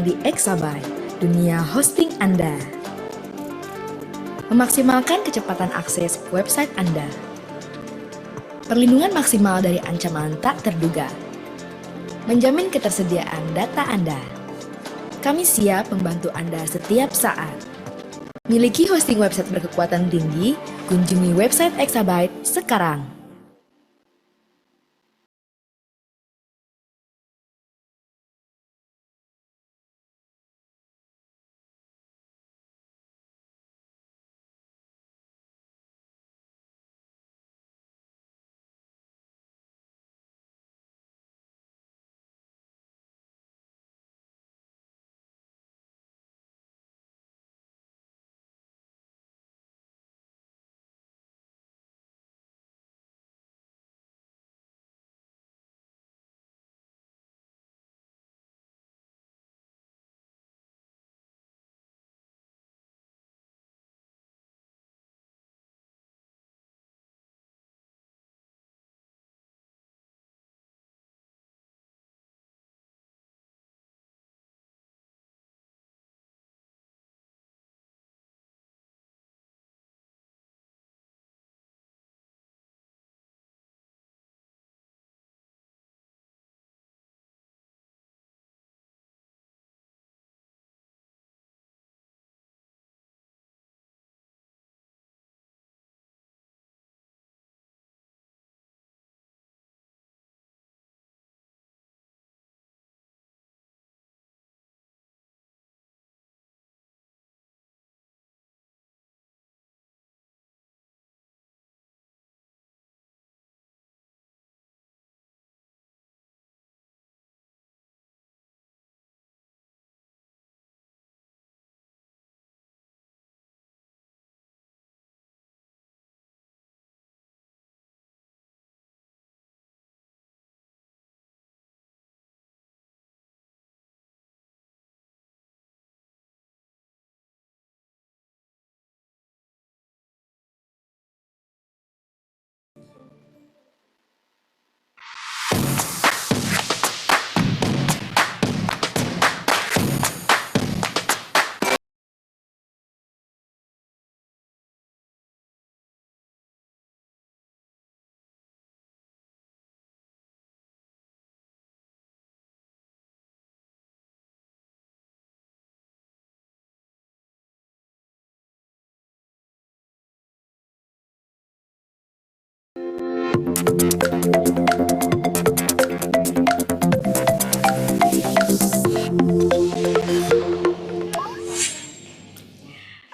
di Exabyte, dunia hosting Anda. Memaksimalkan kecepatan akses website Anda. Perlindungan maksimal dari ancaman tak terduga. Menjamin ketersediaan data Anda. Kami siap membantu Anda setiap saat. Miliki hosting website berkekuatan tinggi, kunjungi website Exabyte sekarang.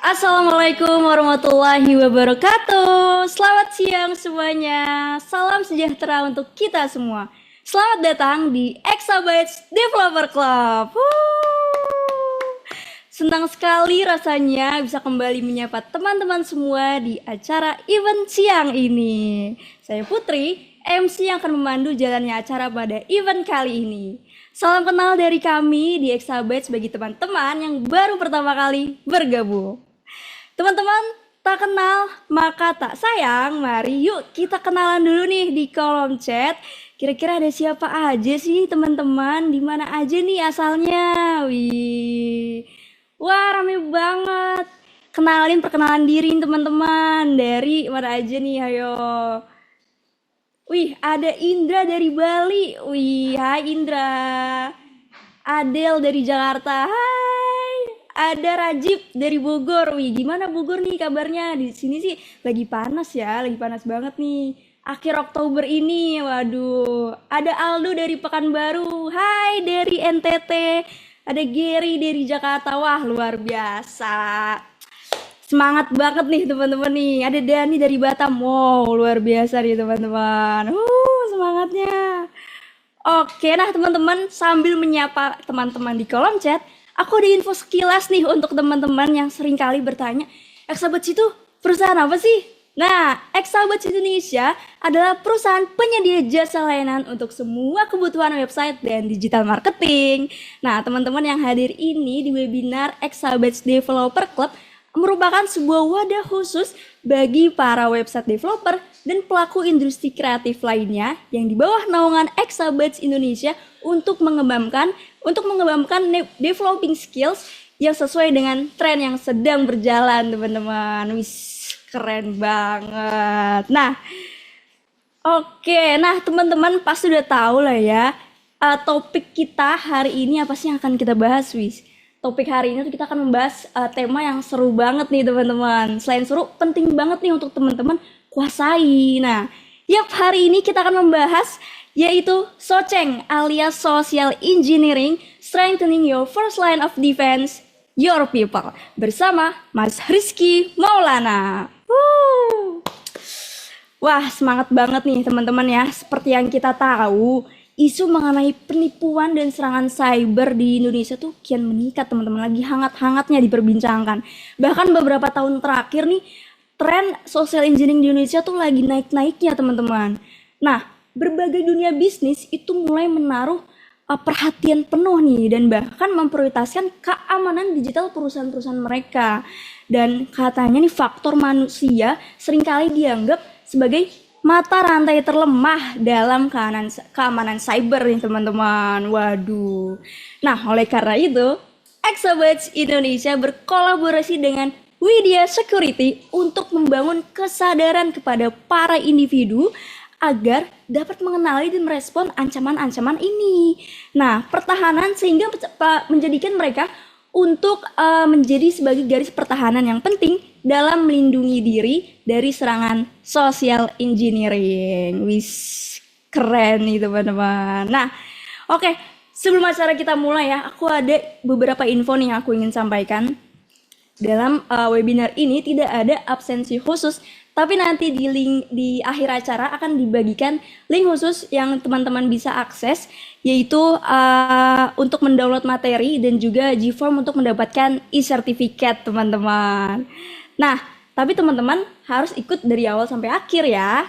Assalamualaikum warahmatullahi wabarakatuh. Selamat siang semuanya. Salam sejahtera untuk kita semua. Selamat datang di Exabyte Developer Club. Senang sekali rasanya bisa kembali menyapa teman-teman semua di acara event siang ini. Saya Putri, MC yang akan memandu jalannya acara pada event kali ini. Salam kenal dari kami di Exabyte bagi teman-teman yang baru pertama kali bergabung. Teman-teman, tak kenal maka tak sayang. Mari yuk kita kenalan dulu nih di kolom chat. Kira-kira ada siapa aja sih teman-teman? Di mana aja nih asalnya? Wih. Wah, rame banget. Perkenalan diri teman-teman. Dari mana aja nih? Ayo. Wih, ada Indra dari Bali. Wih, hai Indra. Adel dari Jakarta. Hai. Ada Rajib dari Bogor. Wih, gimana Bogor nih kabarnya? Di sini sih lagi panas ya, lagi panas banget nih. Akhir Oktober ini, waduh. Ada Aldo dari Pekanbaru. Hai dari NTT. Ada Gary dari Jakarta. Wah, luar biasa. Semangat banget nih teman-teman nih. Ada Dani dari Batam. Wow, luar biasa nih teman-teman. Semangatnya. Oke, nah teman-teman, sambil menyapa teman-teman di kolom chat, aku ada info sekilas nih untuk teman-teman yang sering kali bertanya, Exabyte itu perusahaan apa sih? Nah, Exabyte Indonesia adalah perusahaan penyedia jasa layanan untuk semua kebutuhan website dan digital marketing. Nah, teman-teman yang hadir ini di webinar Exabyte Developer Club merupakan sebuah wadah khusus bagi para website developer dan pelaku industri kreatif lainnya yang di bawah naungan Exabyte Indonesia untuk mengembangkan untuk mengembangkan developing skills yang sesuai dengan tren yang sedang berjalan, teman-teman. Wis, keren banget. Nah, oke, nah teman-teman pasti udah tahu lah ya, topik kita hari ini apa sih yang akan kita bahas, Wis? Topik hari ini tuh kita akan membahas tema yang seru banget nih teman-teman. Selain seru, penting banget nih untuk teman-teman kuasai. Nah, hari ini kita akan membahas yaitu SOCENG alias Social Engineering, Strengthening Your First Line of Defense, Your People, bersama Mas Rizky Maulana. Wah, semangat banget nih teman-teman ya. Seperti yang kita tahu, isu mengenai penipuan dan serangan cyber di Indonesia tuh kian meningkat teman-teman. Lagi hangat-hangatnya diperbincangkan. Bahkan beberapa tahun terakhir nih, tren social engineering di Indonesia tuh lagi naik-naiknya teman-teman. Nah, berbagai dunia bisnis itu mulai menaruh perhatian penuh nih dan bahkan memprioritaskan keamanan digital perusahaan-perusahaan mereka. Dan katanya nih faktor manusia seringkali dianggap sebagai mata rantai terlemah dalam keamanan cyber nih teman-teman. Waduh. Nah, oleh karena itu, Exabytes Indonesia berkolaborasi dengan Widya Security untuk membangun kesadaran kepada para individu agar dapat mengenali dan merespon ancaman-ancaman ini. Nah, pertahanan sehingga menjadikan mereka untuk menjadi sebagai garis pertahanan yang penting dalam melindungi diri dari serangan social engineering. Wis, keren nih teman-teman. Nah, oke, sebelum acara kita mulai ya, aku ada beberapa info nih yang aku ingin sampaikan. Dalam webinar ini tidak ada absensi khusus, tapi nanti di akhir acara akan dibagikan link khusus yang teman-teman bisa akses, yaitu untuk mendownload materi dan juga G-Form untuk mendapatkan e-certificate teman-teman. Nah, tapi teman-teman harus ikut dari awal sampai akhir ya.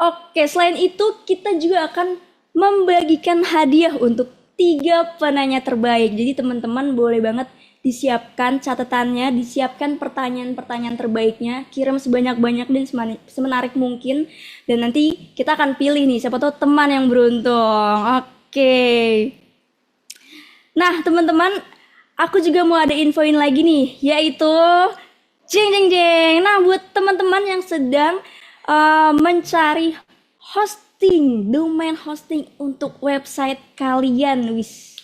Oke, selain itu kita juga akan membagikan hadiah untuk 3 penanya terbaik. Jadi teman-teman boleh banget disiapkan catatannya, disiapkan pertanyaan-pertanyaan terbaiknya, kirim sebanyak-banyak dan semenarik mungkin, dan nanti kita akan pilih nih siapa tahu teman yang beruntung. Oke. Nah teman-teman, aku juga mau ada infoin lagi nih, yaitu jeng jeng jeng. Nah buat teman-teman yang sedang mencari hosting, domain hosting untuk website kalian, wis,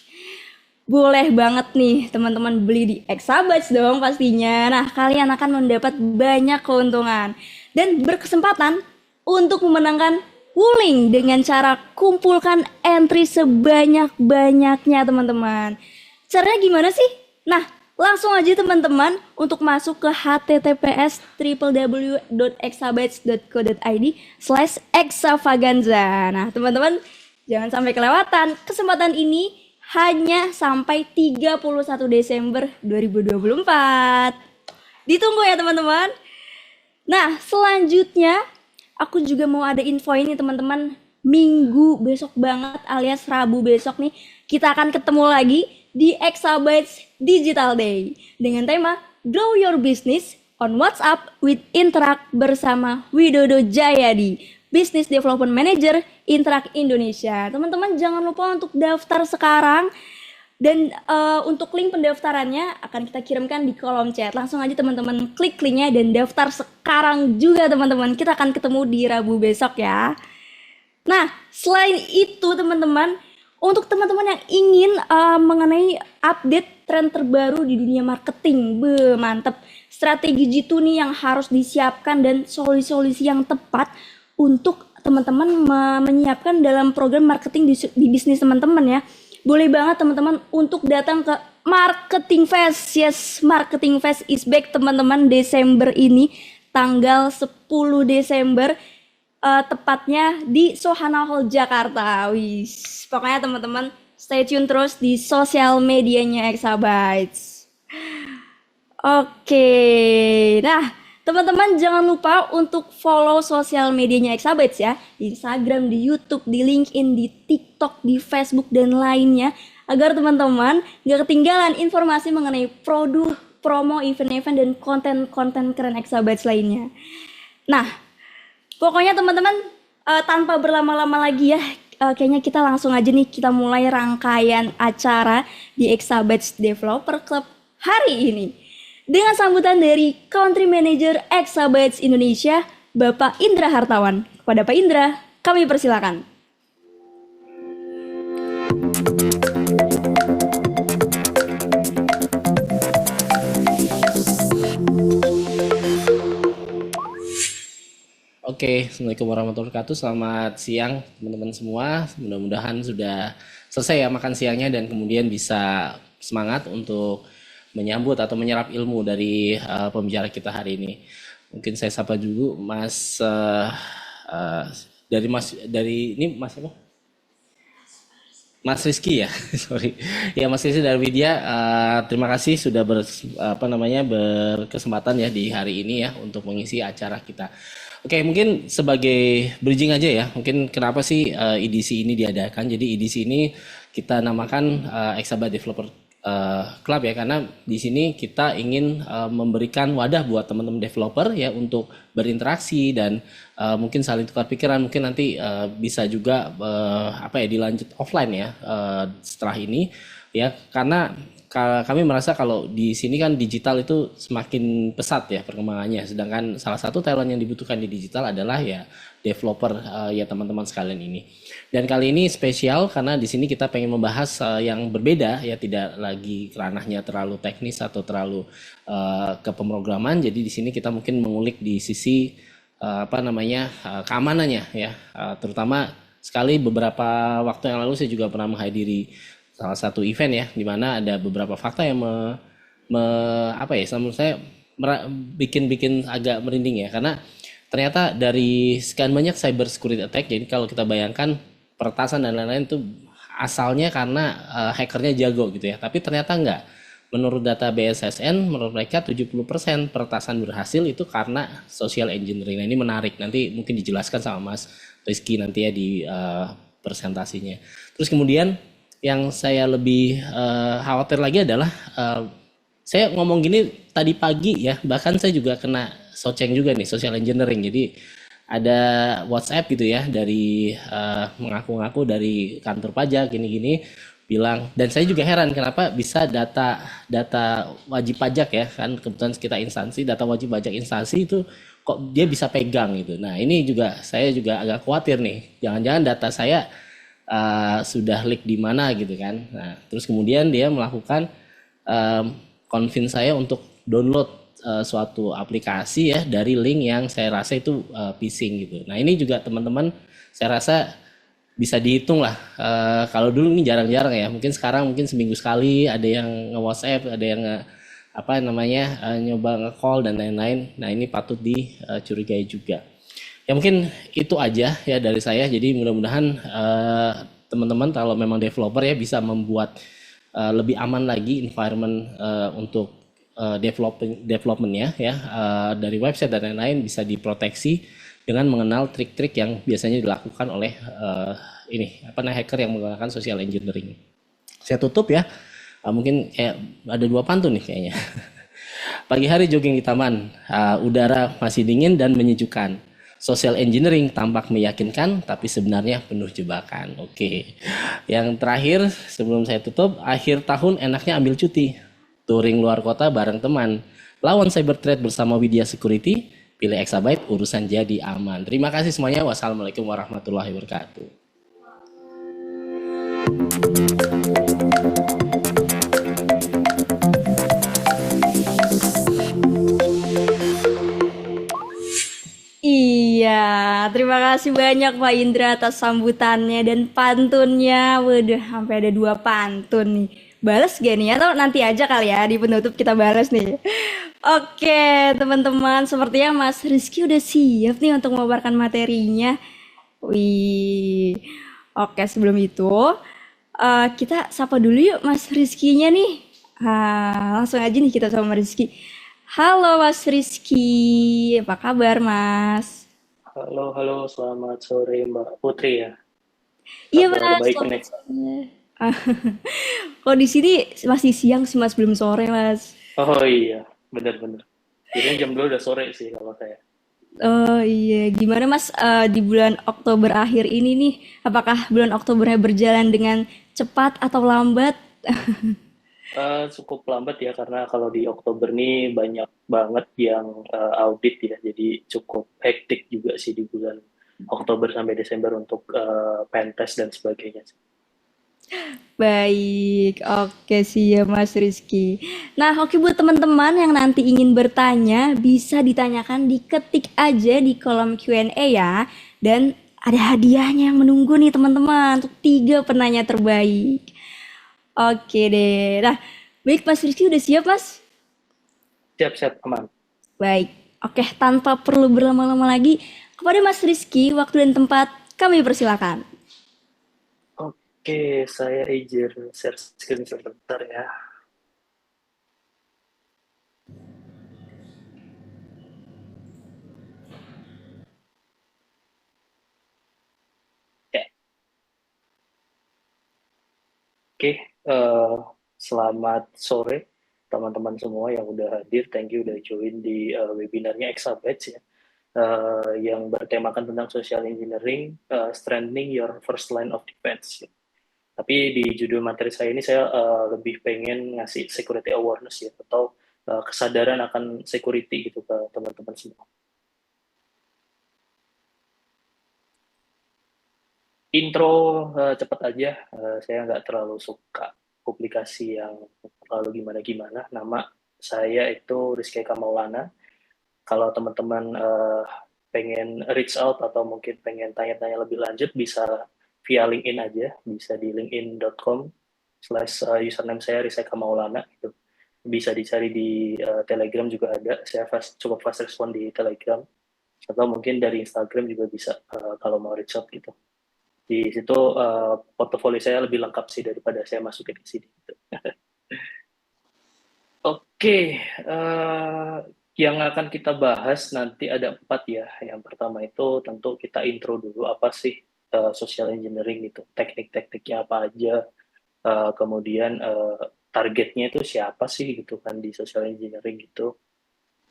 boleh banget nih teman-teman beli di Exabytes dong pastinya. Nah, kalian akan mendapat banyak keuntungan dan berkesempatan untuk memenangkan Wuling dengan cara kumpulkan entry sebanyak-banyaknya teman-teman. Caranya gimana sih? Nah, langsung aja teman-teman untuk masuk ke https://exabytes.co.id/extravaganza. Nah, teman-teman jangan sampai kelewatan kesempatan ini. Hanya sampai 31 Desember 2024. Ditunggu ya teman-teman. Nah selanjutnya aku juga mau ada info ini teman-teman. Minggu besok banget alias Rabu besok nih, kita akan ketemu lagi di Exabytes Digital Day dengan tema Grow Your Business on WhatsApp with Interact bersama Widodo Jayadi, Business Development Manager Interact Indonesia. Teman-teman jangan lupa untuk daftar sekarang, dan untuk link pendaftarannya akan kita kirimkan di kolom chat. Langsung aja teman-teman klik linknya dan daftar sekarang juga teman-teman. Kita akan ketemu di Rabu besok ya. Nah selain itu teman-teman, untuk teman-teman yang ingin mengenai update tren terbaru di dunia marketing, mantep, strategi G2 nih yang harus disiapkan dan solusi-solusi yang tepat untuk teman-teman menyiapkan dalam program marketing di bisnis teman-teman ya. Boleh banget teman-teman untuk datang ke Marketing Fest. Yes, Marketing Fest is back teman-teman, Desember ini tanggal 10 Desember, tepatnya di Sohana Hall Jakarta. Wis, pokoknya teman-teman stay tune terus di sosial medianya Exabytes. Oke, nah teman-teman jangan lupa untuk follow sosial medianya Exabytes ya, di Instagram, di YouTube, di LinkedIn, di TikTok, di Facebook dan lainnya, agar teman-teman gak ketinggalan informasi mengenai produk, promo, event-event dan konten-konten keren Exabytes lainnya. Nah, pokoknya teman-teman tanpa berlama-lama lagi ya, kayaknya kita langsung aja nih kita mulai rangkaian acara di Exabytes Developer Club hari ini. Dengan sambutan dari Country Manager Exabytes Indonesia, Bapak Indra Hartawan. Kepada Pak Indra, kami persilakan. Oke, Assalamualaikum warahmatullahi wabarakatuh. Selamat siang teman-teman semua. Mudah-mudahan sudah selesai ya makan siangnya dan kemudian bisa semangat untuk menyambut atau menyerap ilmu dari pembicara kita hari ini. Mungkin saya sapa dulu Mas dari ini Mas apa? Mas Rizky ya, sorry. Ya Mas Rizky dari Widya, terima kasih sudah berkesempatan ya di hari ini ya untuk mengisi acara kita. Oke, mungkin sebagai bridging aja ya, mungkin kenapa sih EDC ini diadakan. Jadi EDC ini kita namakan Exabytes Developer Club ya, karena di sini kita ingin memberikan wadah buat teman-teman developer ya untuk berinteraksi dan mungkin saling tukar pikiran. Mungkin nanti bisa juga dilanjut offline ya setelah ini ya, karena kami merasa kalau di sini kan digital itu semakin pesat ya perkembangannya, sedangkan salah satu talent yang dibutuhkan di digital adalah ya developer ya teman-teman sekalian ini. Dan kali ini spesial karena di sini kita pengen membahas yang berbeda ya, tidak lagi ranahnya terlalu teknis atau terlalu ke pemrograman. Jadi di sini kita mungkin mengulik di sisi keamanannya ya, terutama sekali beberapa waktu yang lalu saya juga pernah menghadiri salah satu event ya, di mana ada beberapa fakta yang menurut saya bikin agak merinding ya, karena ternyata dari sekian banyak cyber security attack, jadi kalau kita bayangkan peretasan dan lain-lain itu asalnya karena hackernya jago gitu ya, tapi ternyata enggak. Menurut data BSSN, menurut mereka 70% peretasan berhasil itu karena social engineering. Nah ini menarik, nanti mungkin dijelaskan sama Mas Rizky nanti ya di presentasinya. Terus kemudian yang saya lebih khawatir lagi adalah saya ngomong gini tadi pagi ya, bahkan saya juga kena soceng juga nih, social engineering. Jadi ada WhatsApp gitu ya dari mengaku-ngaku dari kantor pajak gini-gini bilang, dan saya juga heran kenapa bisa data wajib pajak ya, kan kebetulan kita instansi, data wajib pajak instansi itu kok dia bisa pegang gitu. Nah ini juga saya juga agak khawatir nih, jangan-jangan data saya sudah leak di mana gitu kan. Nah, terus kemudian dia melakukan convince saya untuk download suatu aplikasi ya dari link yang saya rasa itu phishing gitu. Nah, ini juga teman-teman saya rasa bisa dihitung lah. Kalau dulu ini jarang-jarang ya. Mungkin sekarang mungkin seminggu sekali ada yang nge-WhatsApp, ada yang nyoba nge-call dan lain-lain. Nah, ini patut dicurigai juga. Ya mungkin itu aja ya dari saya. Jadi mudah-mudahan teman-teman kalau memang developer ya bisa membuat lebih aman lagi environment untuk developmentnya ya, dari website dan lain-lain bisa diproteksi dengan mengenal trik-trik yang biasanya dilakukan oleh hacker yang menggunakan social engineering. Saya tutup ya. Mungkin kayak ada 2 pantun nih kayaknya. Pagi hari jogging di taman, udara masih dingin dan menyejukkan. Social engineering tampak meyakinkan, tapi sebenarnya penuh jebakan. Oke. Yang terakhir, sebelum saya tutup, akhir tahun enaknya ambil cuti. Touring luar kota bareng teman. Lawan cyber threat bersama Widya Security. Pilih Exabytes, urusan jadi aman. Terima kasih semuanya. Wassalamualaikum warahmatullahi wabarakatuh. Iya, terima kasih banyak Pak Indra atas sambutannya dan pantunnya. Waduh, sampai ada 2 pantun nih. Balas gak nih? Atau nanti aja kali ya di penutup kita balas nih. Oke, teman-teman, sepertinya Mas Rizky udah siap nih untuk memaparkan materinya. Wih, oke, sebelum itu kita sapa dulu yuk Mas Rizky-nya nih. Langsung aja nih kita sama Rizky. Halo Mas Rizky, apa kabar Mas? Halo, selamat sore Mbak Putri ya. Iya Kabar Mas, baik selamat nih. sore. Kalau di sini masih siang sih Mas, belum sore Mas. Oh iya, benar-benar. Jadi jam 2 udah sore sih kalau saya. Oh iya, gimana Mas di bulan Oktober akhir ini nih? Apakah bulan Oktobernya berjalan dengan cepat atau lambat? Cukup lambat ya, karena kalau di Oktober nih banyak banget yang audit ya, jadi cukup hektik juga sih di bulan Oktober sampai Desember untuk pentest dan sebagainya. Baik, oke sih ya Mas Rizky. Nah, oke buat teman-teman yang nanti ingin bertanya, bisa ditanyakan, diketik aja di kolom Q&A ya. Dan ada hadiahnya yang menunggu nih teman-teman untuk 3 penanya terbaik. Oke deh. Nah, baik Mas Rizky udah siap Mas? Siap-siap, aman. Baik, oke tanpa perlu berlama-lama lagi, kepada Mas Rizky, waktu dan tempat kami persilakan. Oke, saya izin share screen sebentar ya. Ya, oke. eh, Selamat sore teman-teman semua yang udah hadir. Thank you udah join di webinarnya Exabytes ya. Yang bertemakan tentang social engineering, strengthening your first line of defense. Tapi di judul materi saya ini saya lebih pengen ngasih security awareness ya, atau kesadaran akan security gitu ke teman-teman semua. Intro cepat aja, saya nggak terlalu suka publikasi yang terlalu gimana-gimana. Nama saya itu Rizky Kamaulana. Kalau teman-teman pengen reach out atau mungkin pengen tanya-tanya lebih lanjut, bisa via LinkedIn aja, bisa di linkedin.com/username saya Rizky Maulana itu. Bisa dicari di Telegram juga ada, saya cukup fast respon di Telegram, atau mungkin dari Instagram juga bisa kalau mau reach out gitu. Di situ portofolio saya lebih lengkap sih daripada saya masukin ke sini gitu. Oke, yang akan kita bahas nanti ada 4 ya. Yang pertama itu tentu kita intro dulu apa sih social engineering itu, teknik-tekniknya apa aja, kemudian targetnya itu siapa sih gitu kan di social engineering gitu,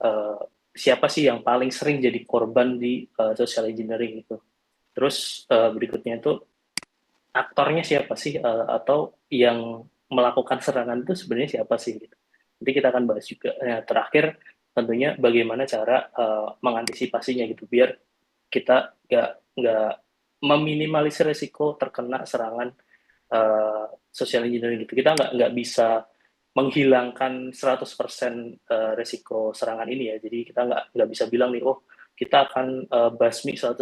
Eh, siapa sih yang paling sering jadi korban di social engineering itu. Terus berikutnya itu aktornya siapa sih, atau yang melakukan serangan itu sebenarnya siapa sih gitu. Nanti kita akan bahas juga. Nah, terakhir tentunya bagaimana cara mengantisipasinya gitu biar kita nggak meminimalisir risiko terkena serangan social engineering gitu. Kita nggak bisa menghilangkan 100% risiko serangan ini ya. Jadi kita nggak bisa bilang nih, oh kita akan basmi 100%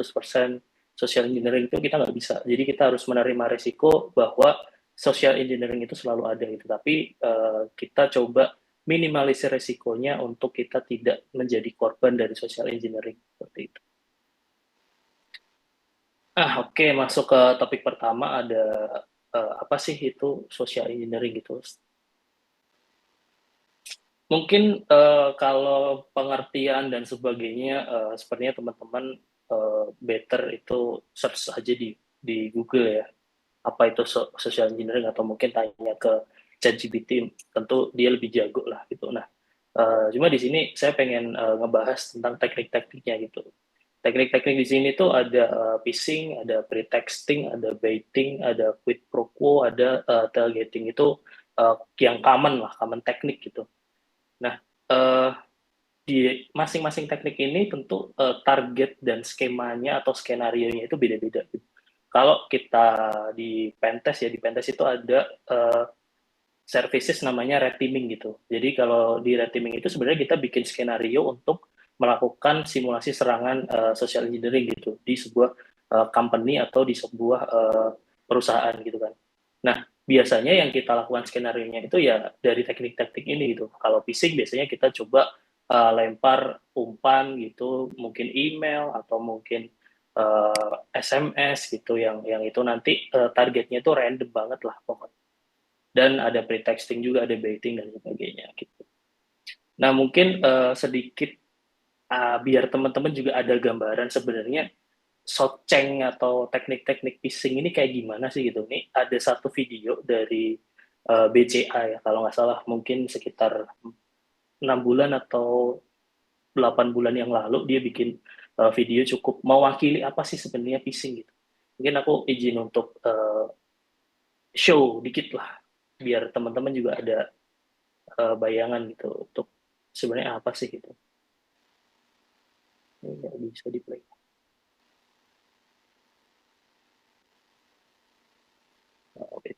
social engineering, itu kita nggak bisa. Jadi kita harus menerima risiko bahwa social engineering itu selalu ada gitu. Tapi kita coba minimalisir risikonya untuk kita tidak menjadi korban dari social engineering seperti itu. Oke, masuk ke topik pertama, ada apa sih itu social engineering gitu. Mungkin kalau pengertian dan sebagainya, sepertinya teman-teman better itu search aja di Google ya, apa itu social engineering, atau mungkin tanya ke ChatGPT, tentu dia lebih jago lah gitu. Nah, cuma di sini saya pengen ngebahas tentang teknik-tekniknya gitu. Teknik-teknik di sini tuh ada phishing, ada pretexting, ada baiting, ada quid pro quo, ada tailgating. Itu yang common lah, common teknik gitu. Nah, eh, di masing-masing teknik ini tentu target dan skemanya atau skenario-nya itu beda-beda. Kalau kita di pentest ya, di pentest itu ada services namanya red teaming gitu. Jadi kalau di red teaming itu sebenarnya kita bikin skenario untuk melakukan simulasi serangan social engineering gitu di sebuah company atau di sebuah perusahaan gitu kan. Nah, biasanya yang kita lakukan skenario-nya itu ya dari teknik-teknik ini gitu. Kalau phishing biasanya kita coba lempar umpan gitu, mungkin email atau mungkin SMS gitu, yang itu nanti targetnya itu random banget lah pokoknya. Dan ada pretexting juga, ada baiting dan sebagainya gitu. Nah, mungkin sedikit biar teman-teman juga ada gambaran sebenarnya shotceng atau teknik-teknik phishing ini kayak gimana sih gitu. Nih ada satu video dari BCA ya, kalau nggak salah mungkin sekitar 6 bulan atau 8 bulan yang lalu dia bikin video cukup mewakili apa sih sebenarnya phishing gitu. Mungkin aku izin untuk show dikit lah, biar teman-teman juga ada bayangan gitu untuk sebenarnya apa sih gitu. Ini nggak bisa di play. Oke.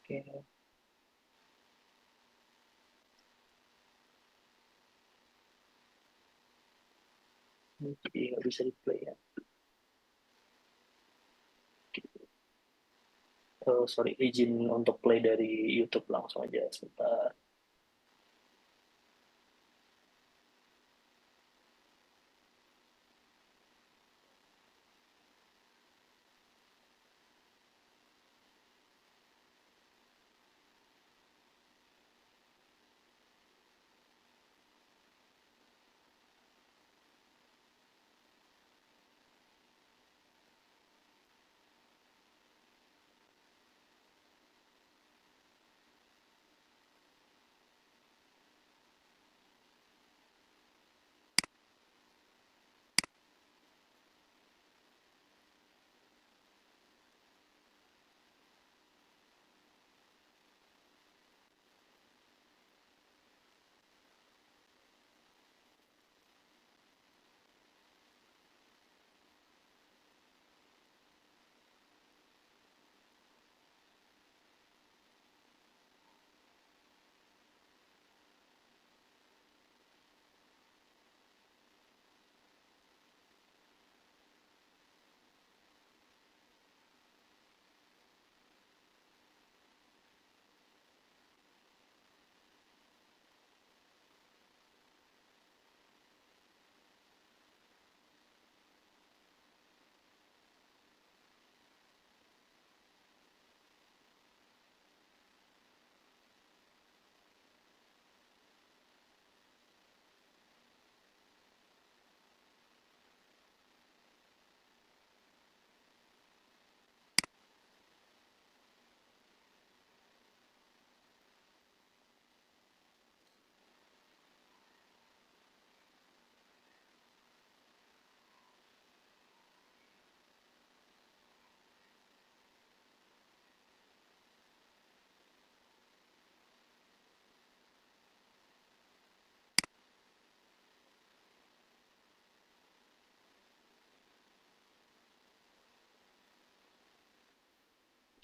Oke. Jadi nggak bisa di play ya. Sorry, izin untuk play dari YouTube langsung aja sebentar.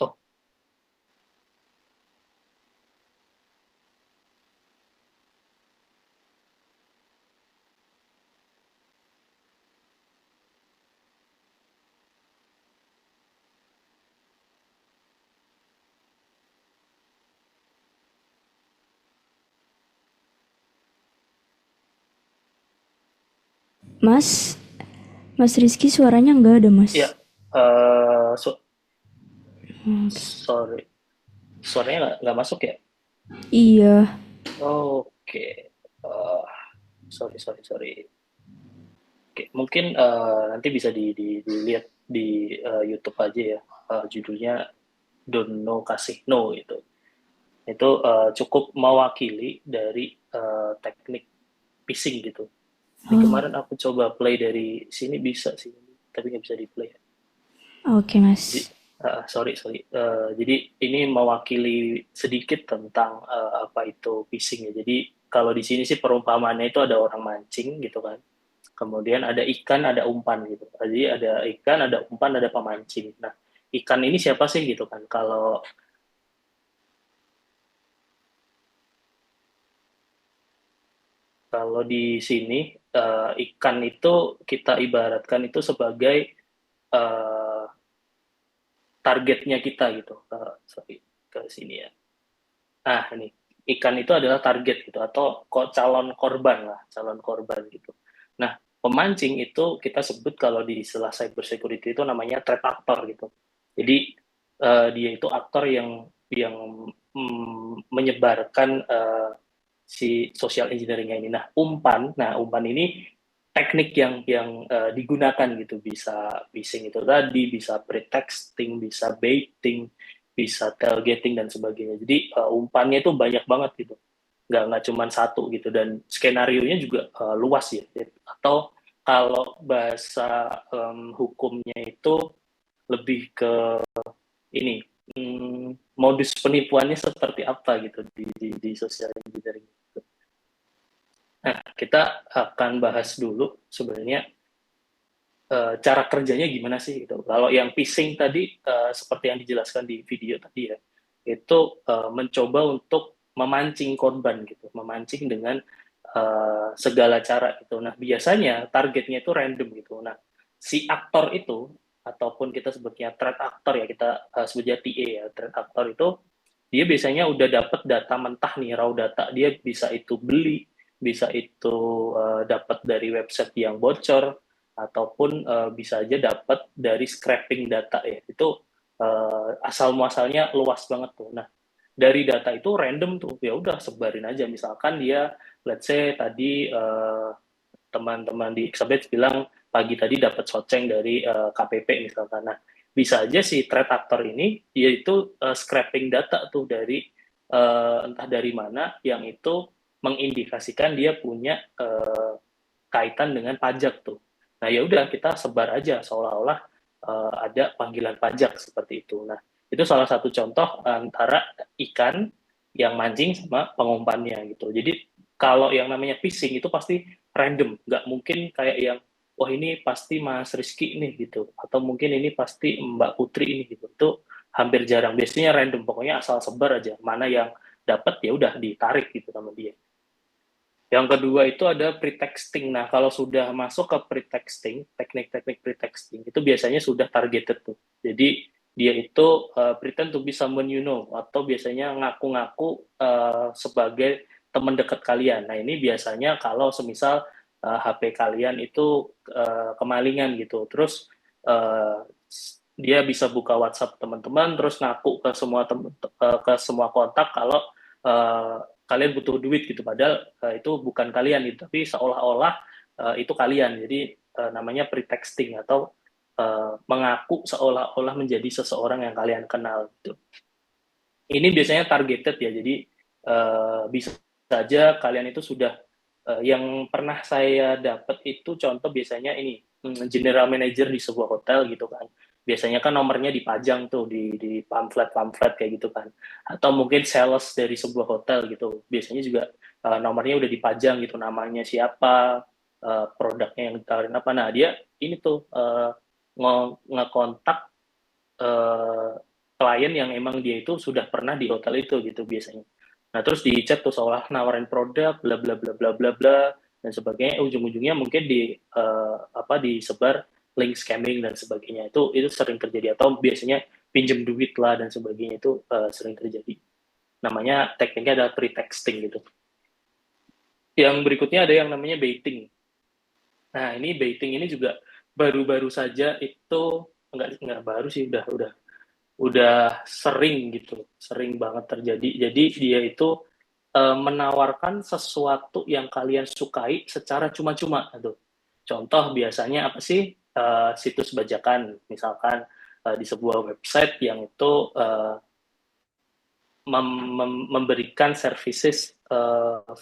Oh, Mas, Mas Rizky suaranya nggak ada, Mas. ya. Sorry, suaranya nggak masuk ya? Iya. Oke. Eh, sorry. Oke, mungkin nanti bisa dilihat di YouTube aja ya. Judulnya Don't Know Kasih No itu. Itu cukup mewakili dari teknik phishing gitu. Ini Oh, kemarin aku coba play dari sini bisa sih, tapi nggak bisa di play. oke, Jadi, Mas. sorry. Jadi ini mewakili sedikit tentang apa itu phishing ya. Jadi kalau di sini sih perumpamaannya itu ada orang mancing gitu kan. Kemudian ada ikan, ada umpan gitu. Jadi ada ikan, ada umpan, ada pemancing. Nah, ikan ini siapa sih gitu kan? Kalau di sini ikan itu kita ibaratkan itu sebagai eh, targetnya kita gitu. Sorry, ke sini ya. Nah, ini ikan itu adalah target gitu atau calon korban lah, calon korban gitu. Nah, pemancing itu kita sebut kalau di istilah cyber security itu namanya threat actor gitu. Jadi dia itu aktor yang menyebarkan si social engineering ini. Nah, umpan ini teknik yang digunakan gitu, bisa phishing itu tadi, bisa pretexting, bisa baiting, bisa tailgating dan sebagainya. Jadi umpannya itu banyak banget gitu, nggak cuma satu gitu, dan skenario nya juga luas ya. Atau kalau bahasa hukumnya itu lebih ke ini, modus penipuannya seperti apa gitu di social engineering. Nah, kita akan bahas dulu sebenarnya cara kerjanya gimana sih gitu. Kalau yang phishing tadi seperti yang dijelaskan di video tadi ya, itu mencoba untuk memancing korban gitu, memancing dengan segala cara gitu. Nah, biasanya targetnya itu random gitu. Nah, si aktor itu ataupun kita sebutnya threat actor ya, kita sebutnya TA ya, threat actor itu dia biasanya udah dapat data mentah nih, raw data. Dia bisa itu beli, bisa itu dapat dari website yang bocor, ataupun bisa aja dapat dari scraping data ya. Itu asal muasalnya luas banget tuh. Nah, dari data itu random tuh, ya udah sebarin aja. Misalkan dia, let's say tadi teman-teman di Xabet bilang pagi tadi dapat soceng dari KPP misalkan. Nah, bisa aja si threat actor ini dia itu scraping data tuh dari entah dari mana yang itu mengindikasikan dia punya kaitan dengan pajak tuh. Nah, ya udah kita sebar aja seolah-olah ada panggilan pajak seperti itu. Nah, itu salah satu contoh antara ikan yang mancing sama pengumpannya gitu. Jadi kalau yang namanya phishing itu pasti random, nggak mungkin kayak yang wah ini pasti Mas Rizky nih gitu, atau mungkin ini pasti Mbak Putri ini gitu. Itu hampir jarang. Biasanya random, pokoknya asal sebar aja. Mana yang dapat ya udah ditarik gitu sama dia. Yang kedua itu ada pretexting. Nah, kalau sudah masuk ke pretexting, teknik-teknik pretexting, itu biasanya sudah targeted tuh. Jadi, dia itu pretend to be someone you know, atau biasanya ngaku-ngaku sebagai teman dekat kalian. Nah, ini biasanya kalau semisal HP kalian itu kemalingan gitu. Terus dia bisa buka WhatsApp teman-teman, terus ngaku ke semua kontak kalau kalian butuh duit gitu, padahal itu bukan kalian gitu, tapi seolah-olah itu kalian. Jadi namanya pretexting, atau mengaku seolah-olah menjadi seseorang yang kalian kenal gitu. Ini biasanya targeted ya, jadi bisa saja kalian itu sudah yang pernah saya dapat itu contoh biasanya ini general manager di sebuah hotel gitu kan. Biasanya kan nomornya dipajang tuh di pamflet-pamflet kayak gitu kan. Atau mungkin sales dari sebuah hotel gitu. Biasanya juga nomornya udah dipajang gitu, namanya siapa, produknya yang ditawarin apa. Nah, dia ini tuh ngekontak klien yang emang dia itu sudah pernah di hotel itu gitu biasanya. Nah, terus di chat tuh seolah nawarin produk bla bla bla bla bla bla dan sebagainya. Ujung-ujungnya mungkin disebar link scamming dan sebagainya. Itu sering terjadi, atau biasanya pinjam duit lah dan sebagainya, itu sering terjadi. Namanya tekniknya adalah pretexting gitu. Yang berikutnya ada yang namanya baiting. Nah, ini baiting ini juga baru-baru saja itu enggak baru sih, udah sering gitu, sering banget terjadi. Jadi dia itu menawarkan sesuatu yang kalian sukai secara cuma-cuma. Contoh biasanya apa sih? Situs bajakan, misalkan di sebuah website yang itu memberikan services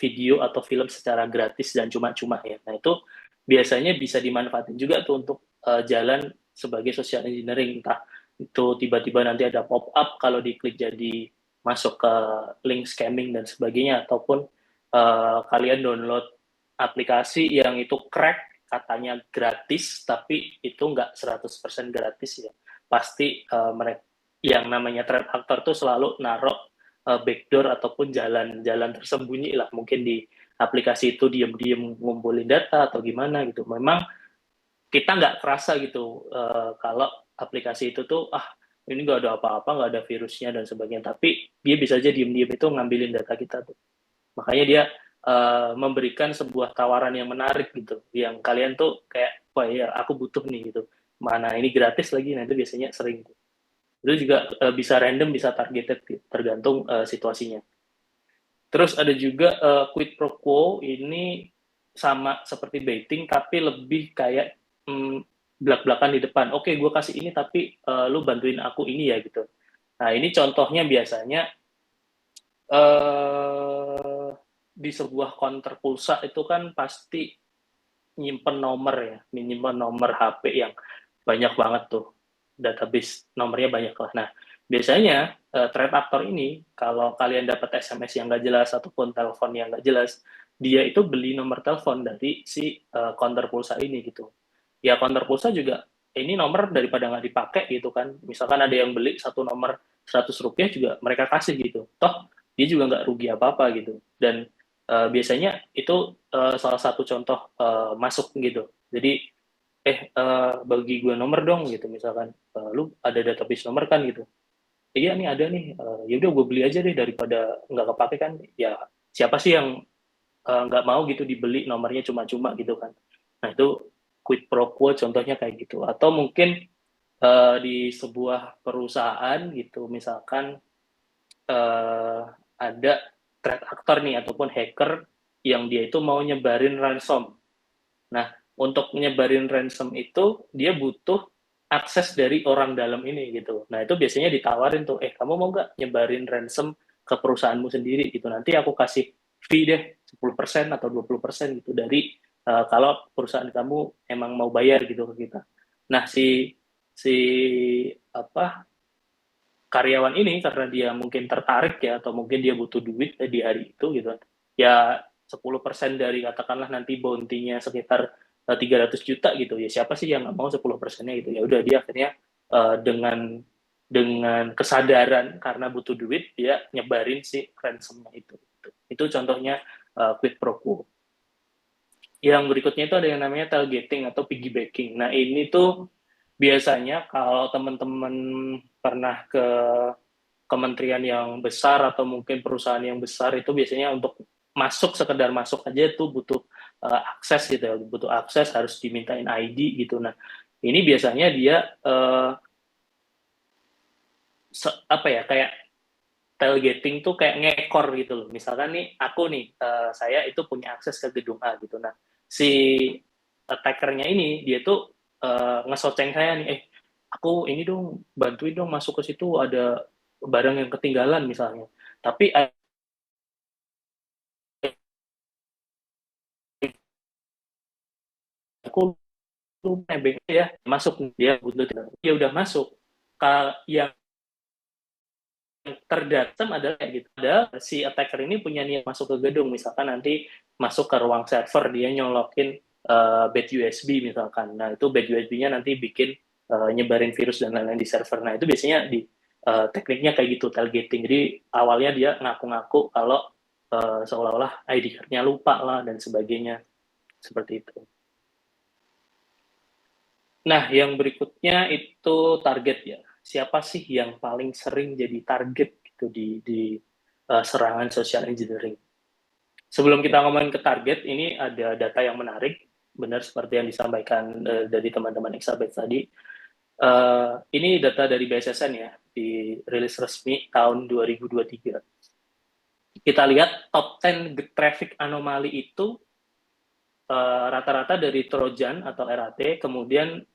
video atau film secara gratis dan cuma-cuma ya. Nah, itu biasanya bisa dimanfaatin juga tuh untuk jalan sebagai social engineering. Entah itu tiba-tiba nanti ada pop-up kalau diklik jadi masuk ke link scamming dan sebagainya, ataupun kalian download aplikasi yang itu crack, katanya gratis, tapi itu nggak 100% gratis ya. Pasti mereka yang namanya threat actor tuh selalu naruh backdoor ataupun jalan-jalan tersembunyi lah, mungkin di aplikasi itu diam-diam ngumpulin data atau gimana gitu. Memang kita nggak kerasa gitu kalau aplikasi itu tuh ini nggak ada apa-apa, nggak ada virusnya dan sebagainya, tapi dia bisa aja diam-diam itu ngambilin data kita tuh. Makanya dia memberikan sebuah tawaran yang menarik gitu, yang kalian tuh kayak wah ya aku butuh nih gitu, mana ini gratis lagi. Nah, itu biasanya sering tuh. Itu juga bisa random, bisa targeted, tergantung situasinya. Terus ada juga quid pro quo. Ini sama seperti baiting tapi lebih kayak belak-belakan di depan. Oke, gue kasih ini tapi lu bantuin aku ini ya gitu. Nah, ini contohnya biasanya di sebuah counter pulsa itu kan pasti nyimpen nomor ya, nyimpen nomor HP yang banyak banget tuh, database nomornya banyak lah. Nah, biasanya threat actor ini kalau kalian dapat SMS yang nggak jelas ataupun telepon yang nggak jelas, dia itu beli nomor telepon dari si counter pulsa ini gitu. Ya counter pulsa juga ini nomor daripada nggak dipakai gitu kan. Misalkan ada yang beli satu nomor Rp100 juga mereka kasih gitu. Toh dia juga nggak rugi apa-apa gitu. Dan biasanya itu salah satu contoh masuk gitu. Jadi bagi gue nomor dong gitu misalkan lu ada database nomor kan gitu. Iya nih ada nih, ya udah gue beli aja deh daripada nggak kepake kan. Ya siapa sih yang nggak mau gitu dibeli nomornya cuma-cuma gitu kan. Nah itu quid pro quo contohnya kayak gitu. Atau mungkin di sebuah perusahaan gitu misalkan ada threat actor nih ataupun hacker yang dia itu mau nyebarin ransom. Nah, untuk nyebarin ransom itu dia butuh akses dari orang dalam ini gitu. Nah, itu biasanya ditawarin tuh, kamu mau nggak nyebarin ransom ke perusahaanmu sendiri gitu. Nanti aku kasih fee deh 10% atau 20% gitu dari kalau perusahaan kamu emang mau bayar gitu ke kita. Nah, si si apa karyawan ini karena dia mungkin tertarik ya atau mungkin dia butuh duit di hari itu gitu ya 10% dari katakanlah nanti bounty-nya sekitar 300 juta gitu ya siapa sih yang nggak mau 10%-nya gitu ya udah dia akhirnya dengan kesadaran karena butuh duit dia nyebarin si ransom itu gitu. Itu contohnya quid pro quo. Yang berikutnya itu ada yang namanya tailgating atau piggybacking. Nah ini tuh biasanya kalau teman-teman pernah ke kementerian yang besar atau mungkin perusahaan yang besar itu biasanya untuk masuk sekedar masuk aja itu butuh akses gitu ya, butuh akses harus dimintain ID gitu. Nah, ini biasanya dia apa ya kayak tailgating tuh kayak ngekor gitu loh. Misalkan nih aku nih saya itu punya akses ke gedung A gitu. Nah, si attackernya ini dia tuh ngesoceng saya nih, aku ini dong bantuin dong masuk ke situ ada barang yang ketinggalan misalnya. Tapi aku lu nebeng ya masuk dia butuh dia udah masuk. Yang terdata adalah kayak gitu. Ada si attacker ini punya niat masuk ke gedung, misalkan nanti masuk ke ruang server dia nyolokin bad USB misalkan. Nah itu bad USB-nya nanti bikin nyebarin virus dan lain-lain di server. Nah itu biasanya di tekniknya kayak gitu tailgating. Jadi awalnya dia ngaku-ngaku kalau seolah-olah ID card-nya lupa lah dan sebagainya seperti itu. Nah, yang berikutnya itu target ya. Siapa sih yang paling sering jadi target gitu di serangan social engineering? Sebelum kita ngomongin ke target, ini ada data yang menarik, benar seperti yang disampaikan dari teman-teman Exabyte tadi. Ini data dari BSSN ya, dirilis resmi tahun 2023. Kita lihat top 10 traffic anomali itu rata-rata dari Trojan atau RAT, kemudian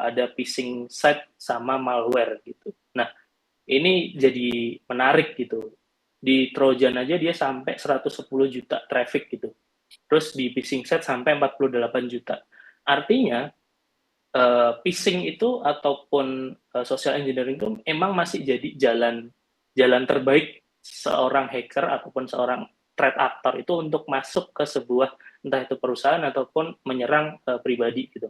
ada phishing site sama malware gitu. Nah, ini jadi menarik gitu. Di Trojan aja dia sampai 110 juta traffic gitu. Terus di phishing site sampai 48 juta. Artinya, phishing itu ataupun social engineering itu emang masih jadi jalan terbaik seorang hacker ataupun seorang threat actor itu untuk masuk ke sebuah entah itu perusahaan ataupun menyerang pribadi gitu.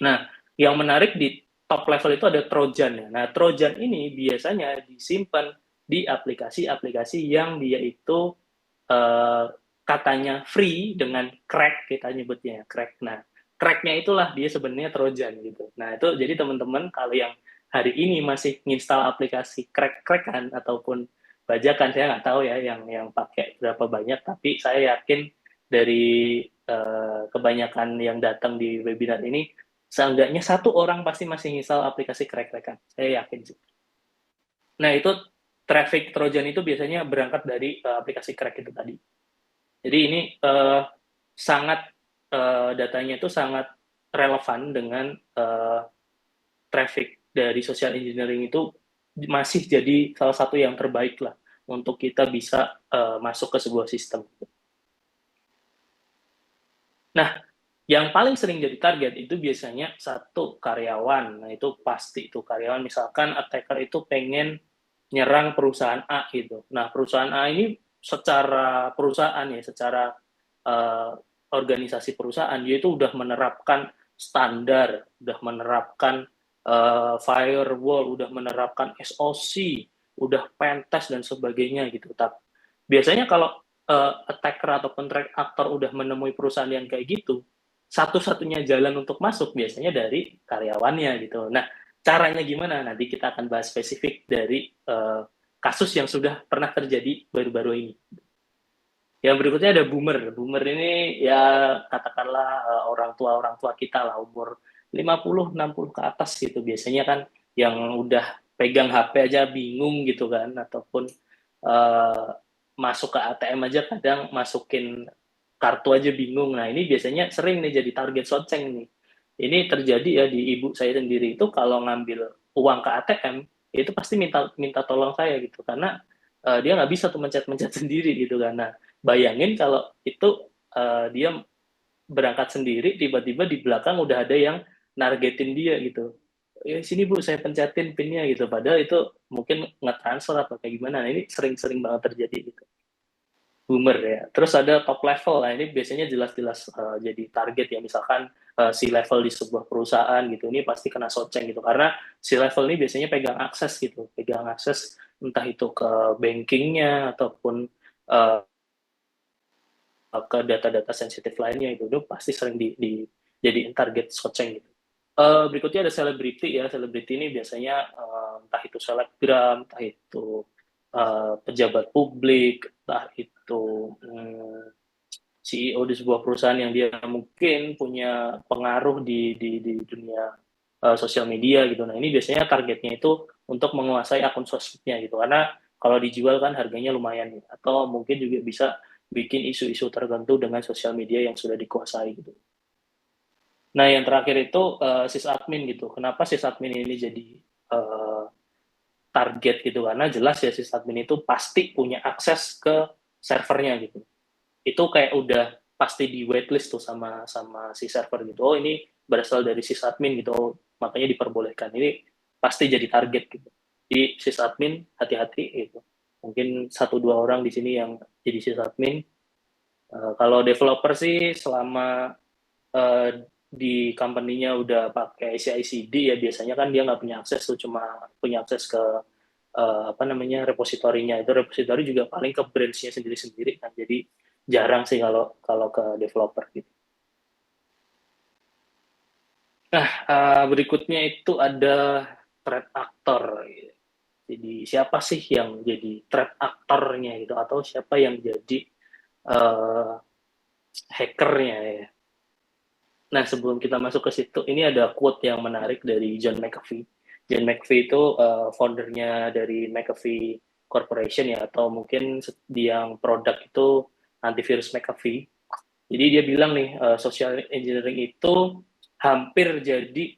Nah, yang menarik di top level itu ada Trojan ya. Nah, Trojan ini biasanya disimpan di aplikasi-aplikasi yang dia itu katanya free dengan crack kita nyebutnya crack. Nah, cracknya itulah dia sebenarnya Trojan gitu. Nah, itu jadi teman-teman kalau yang hari ini masih nginstal aplikasi crack-crackan ataupun bajakan saya nggak tahu ya yang pakai berapa banyak tapi saya yakin dari kebanyakan yang datang di webinar ini seenggaknya satu orang pasti masih install aplikasi crack-crackan saya yakin sih. Nah itu traffic Trojan itu biasanya berangkat dari aplikasi crack itu tadi. Jadi ini sangat datanya itu sangat relevan dengan traffic dari social engineering itu masih jadi salah satu yang terbaik lah untuk kita bisa masuk ke sebuah sistem. Nah, yang paling sering jadi target itu biasanya satu karyawan. Nah, itu pasti itu karyawan. Misalkan attacker itu pengen nyerang perusahaan A gitu. Nah, perusahaan A ini secara perusahaan ya, secara uh, organisasi perusahaan dia itu udah menerapkan standar, udah menerapkan firewall, udah menerapkan SOC, udah pentest dan sebagainya gitu. Tapi biasanya kalau attacker ataupun threat actor udah menemui perusahaan yang kayak gitu, satu-satunya jalan untuk masuk biasanya dari karyawannya gitu. Nah, caranya gimana? Nanti kita akan bahas spesifik dari kasus yang sudah pernah terjadi baru-baru ini. Yang berikutnya ada boomer. Boomer ini ya katakanlah orang tua kita lah, umur 50, 60 ke atas gitu. Biasanya kan yang udah pegang HP aja bingung gitu kan, ataupun uh, masuk ke ATM aja kadang masukin kartu aja bingung. Nah, ini biasanya sering nih jadi target soceng nih. Ini terjadi ya di ibu saya sendiri itu kalau ngambil uang ke ATM, itu pasti minta minta tolong saya gitu. Karena dia nggak bisa tuh mencet-mencet sendiri gitu kan. Nah, bayangin kalau itu dia berangkat sendiri, tiba-tiba di belakang udah ada yang nargetin dia gitu. Sini Bu, saya pencetin pinnya gitu. Padahal itu mungkin nge-transfer atau kayak gimana. Nah, ini sering-sering banget terjadi gitu. Boomer ya. Terus ada top level. Nah, ini biasanya jelas-jelas jadi target ya. Misalkan si level di sebuah perusahaan gitu. Ini pasti kena soceng gitu. Karena si level ini biasanya pegang akses gitu. Pegang akses entah itu ke bankingnya ataupun uh, ke data-data sensitif lainnya itu pasti sering jadi target soceng gitu. Berikutnya ada selebriti ya. Selebriti ini biasanya entah itu selebgram, entah itu pejabat publik, entah itu CEO di sebuah perusahaan yang dia mungkin punya pengaruh di dunia sosial media gitu. Nah, ini biasanya targetnya itu untuk menguasai akun sosmednya gitu. Karena kalau dijual kan harganya lumayan gitu. Atau mungkin juga bisa bikin isu-isu tertentu dengan sosial media yang sudah dikuasai gitu. Nah, yang terakhir itu sysadmin gitu. Kenapa sysadmin ini jadi target gitu? Karena jelas ya sysadmin itu pasti punya akses ke servernya gitu. Itu kayak udah pasti di whitelist tuh sama sama si server gitu. Oh, ini berasal dari sysadmin gitu. Oh, makanya diperbolehkan. Ini pasti jadi target gitu. Di sysadmin hati-hati gitu. Mungkin 1-2 orang di sini yang jadi sysadmin. Kalau developer sih selama uh, di company-nya udah pakai CI/CD ya biasanya kan dia nggak punya akses tuh, cuma punya akses ke apa namanya repositorinya. Itu repositori juga paling ke branch-nya sendiri-sendiri kan, jadi jarang sih kalau kalau ke developer gitu. Nah, berikutnya itu ada threat actor. Jadi siapa sih yang jadi threat actor-nya gitu, atau siapa yang jadi uh, hackernya ya. Nah, sebelum kita masuk ke situ, ini ada quote yang menarik dari John McAfee. John McAfee itu foundernya dari McAfee Corporation ya, atau mungkin yang produk itu antivirus McAfee. Jadi dia bilang nih, social engineering itu hampir jadi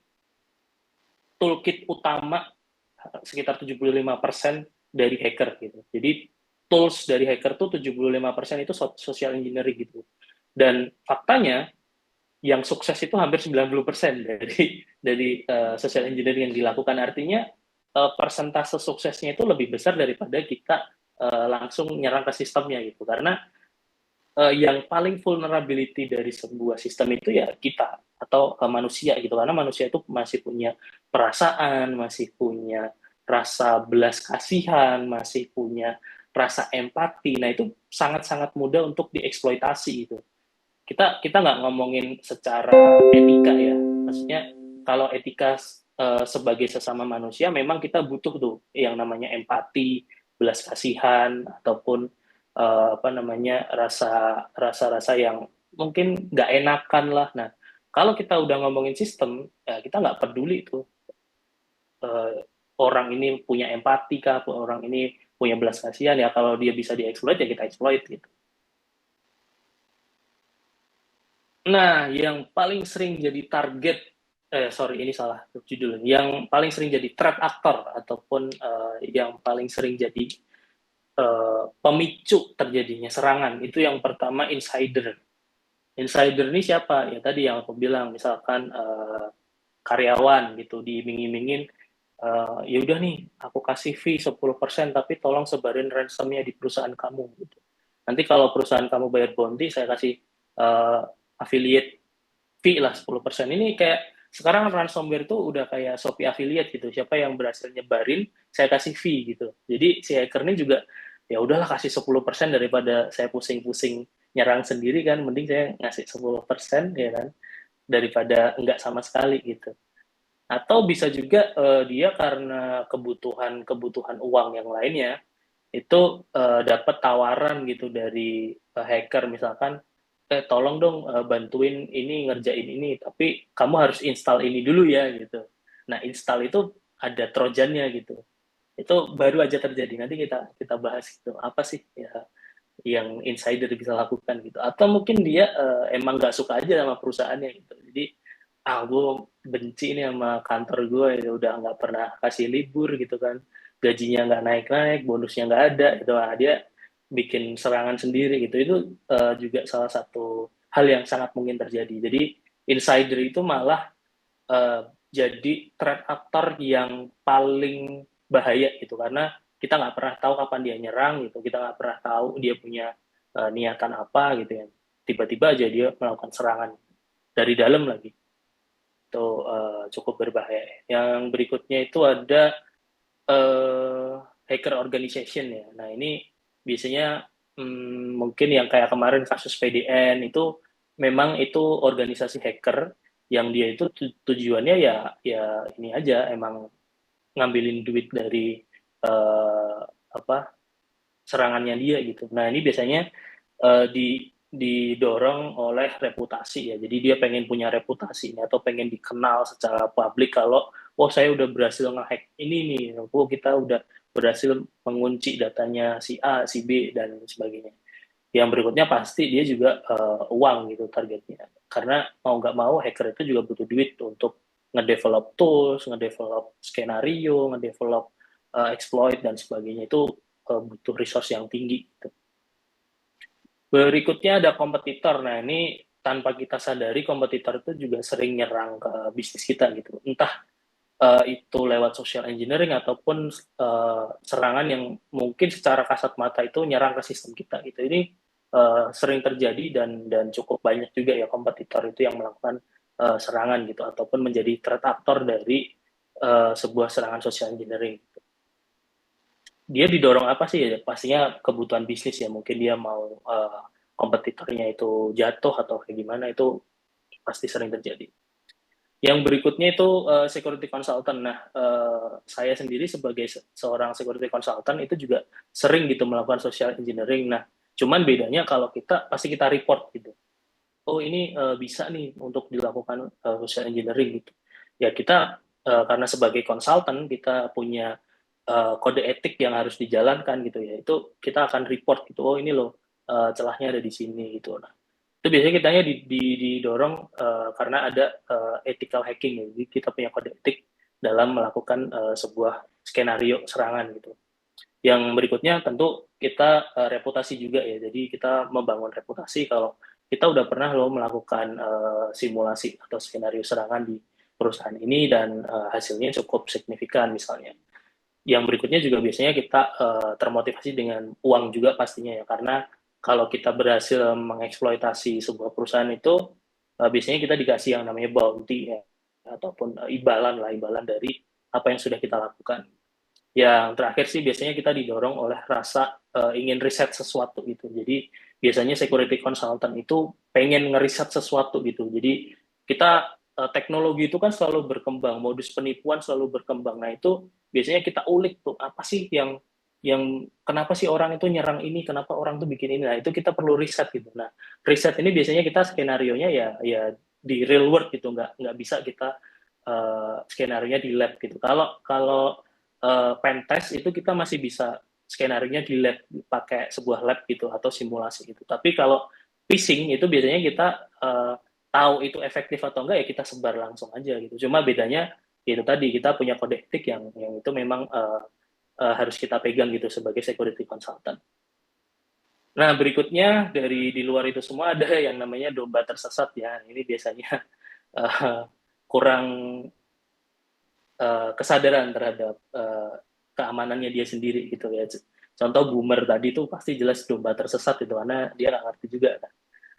toolkit utama sekitar 75% dari hacker gitu. Jadi tools dari hacker tuh 75% itu social engineering gitu. Dan faktanya yang sukses itu hampir 90% dari social engineering yang dilakukan. Artinya persentase suksesnya itu lebih besar daripada kita langsung nyerang ke sistemnya gitu. Karena yang paling vulnerability dari sebuah sistem itu ya kita atau manusia gitu. Karena manusia itu masih punya perasaan, masih punya rasa belas kasihan, masih punya rasa empati. Nah, itu sangat-sangat mudah untuk dieksploitasi gitu. Kita nggak ngomongin secara etika ya, maksudnya kalau etika sebagai sesama manusia memang kita butuh tuh yang namanya empati, belas kasihan, ataupun apa namanya rasa-rasa yang mungkin nggak enakan lah. Nah, kalau kita udah ngomongin sistem ya kita nggak peduli tuh orang ini punya empati kah, orang ini punya belas kasihan, ya kalau dia bisa dieksploit ya kita eksploit gitu. Nah, yang paling sering jadi target, sorry ini salah judulnya. Yang paling sering jadi threat actor ataupun yang paling sering jadi pemicu terjadinya serangan itu yang pertama insider. Insider ini siapa? Ya tadi yang aku bilang, misalkan karyawan gitu diiming-imingin, ya udah nih aku kasih fee 10% tapi tolong sebarin ransomnya di perusahaan kamu gitu. Nanti kalau perusahaan kamu bayar bounty saya kasih affiliate fee lah 10%. Ini kayak sekarang ransomware tuh udah kayak Shopee affiliate gitu. Siapa yang berhasil nyebarin, saya kasih fee gitu. Jadi si hacker ini juga ya udahlah kasih 10% daripada saya pusing-pusing nyerang sendiri kan, mending saya ngasih 10% ya kan daripada enggak sama sekali gitu. Atau bisa juga dia karena kebutuhan uang yang lainnya itu dapat tawaran gitu dari hacker misalkan tolong dong bantuin ini ngerjain ini tapi kamu harus install ini dulu ya gitu. Nah, install itu ada trojannya gitu. Itu baru aja terjadi. Nanti kita kita bahas gitu. Apa sih ya yang insider bisa lakukan gitu. Atau mungkin dia emang nggak suka aja sama perusahaannya gitu. Jadi gue benci ini sama kantor gue ya udah nggak pernah kasih libur gitu kan, gajinya nggak naik-naik, bonusnya nggak ada gitu. Nah, dia bikin serangan sendiri gitu. Itu juga salah satu hal yang sangat mungkin terjadi. Jadi insider itu malah uh, jadi threat actor yang paling bahaya gitu karena kita nggak pernah tahu kapan dia nyerang gitu, kita nggak pernah tahu dia punya niatan apa gitu ya, tiba-tiba aja dia melakukan serangan dari dalam lagi. Itu cukup berbahaya. Yang berikutnya itu ada hacker organization ya. Nah, ini biasanya mungkin yang kayak kemarin kasus PDN itu memang itu organisasi hacker yang dia itu tujuannya ya ya ini aja emang ngambilin duit dari eh, apa serangannya dia gitu. Nah, ini biasanya didorong oleh reputasi ya. Jadi dia pengen punya reputasi ini atau pengen dikenal secara publik kalau oh saya udah berhasil ngehack ini nih, oh kita udah berhasil mengunci datanya si A, si B dan sebagainya. Yang berikutnya pasti dia juga uang gitu targetnya. Karena mau nggak mau hacker itu juga butuh duit untuk ngedevelop tools, ngedevelop skenario, ngedevelop exploit dan sebagainya itu butuh resource yang tinggi. Gitu. Berikutnya ada kompetitor. Nah, ini tanpa kita sadari kompetitor itu juga sering nyerang ke bisnis kita gitu. Entah itu lewat social engineering ataupun serangan yang mungkin secara kasat mata itu nyerang ke sistem kita gitu. Ini sering terjadi dan cukup banyak juga ya kompetitor itu yang melakukan serangan gitu ataupun menjadi threat actor dari sebuah serangan social engineering. Dia didorong apa sih ya? Pastinya kebutuhan bisnis ya. Mungkin dia mau kompetitornya itu jatuh atau kayak gimana itu pasti sering terjadi. Yang berikutnya itu security consultant. Nah, saya sendiri sebagai seorang security consultant itu juga sering gitu melakukan social engineering. Nah, cuman bedanya kalau kita pasti kita report gitu. Oh, ini bisa nih untuk dilakukan social engineering gitu. Ya kita karena sebagai consultant kita punya kode etik yang harus dijalankan gitu ya. Itu kita akan report gitu. Oh, ini loh celahnya ada di sini gitu. Nah, itu biasanya kitanya didorong karena ada ethical hacking ya. Jadi kita punya kode etik dalam melakukan sebuah skenario serangan gitu. Yang berikutnya tentu kita reputasi juga ya. Jadi kita membangun reputasi kalau kita udah pernah loh melakukan simulasi atau skenario serangan di perusahaan ini dan hasilnya cukup signifikan misalnya. Yang berikutnya juga biasanya kita termotivasi dengan uang juga pastinya ya, karena kalau kita berhasil mengeksploitasi sebuah perusahaan itu biasanya kita dikasih yang namanya bounty ya, ataupun imbalan dari apa yang sudah kita lakukan. Yang terakhir sih biasanya kita didorong oleh rasa ingin riset sesuatu gitu. Jadi biasanya security consultant itu pengen ngeriset sesuatu gitu. Jadi kita teknologi itu kan selalu berkembang, modus penipuan selalu berkembang. Nah, itu biasanya kita ulik tuh apa sih yang kenapa sih orang itu nyerang ini, kenapa orang tuh bikin ini. Nah, itu kita perlu riset gitu. Nah, riset ini biasanya kita skenario-nya ya di real world gitu, nggak bisa kita skenario-nya di lab gitu. Kalau kalau pen test itu kita masih bisa skenario-nya di lab pakai sebuah lab gitu atau simulasi gitu. Tapi kalau phishing itu biasanya kita tahu itu efektif atau enggak ya kita sebar langsung aja gitu. Cuma bedanya itu tadi kita punya kode etik yang itu memang harus kita pegang gitu sebagai security consultant. Nah, berikutnya dari di luar itu semua ada yang namanya domba tersesat ya. Ini biasanya kurang kesadaran terhadap keamanannya dia sendiri gitu ya. Contoh boomer tadi itu pasti jelas domba tersesat itu karena dia nggak ngerti juga kan.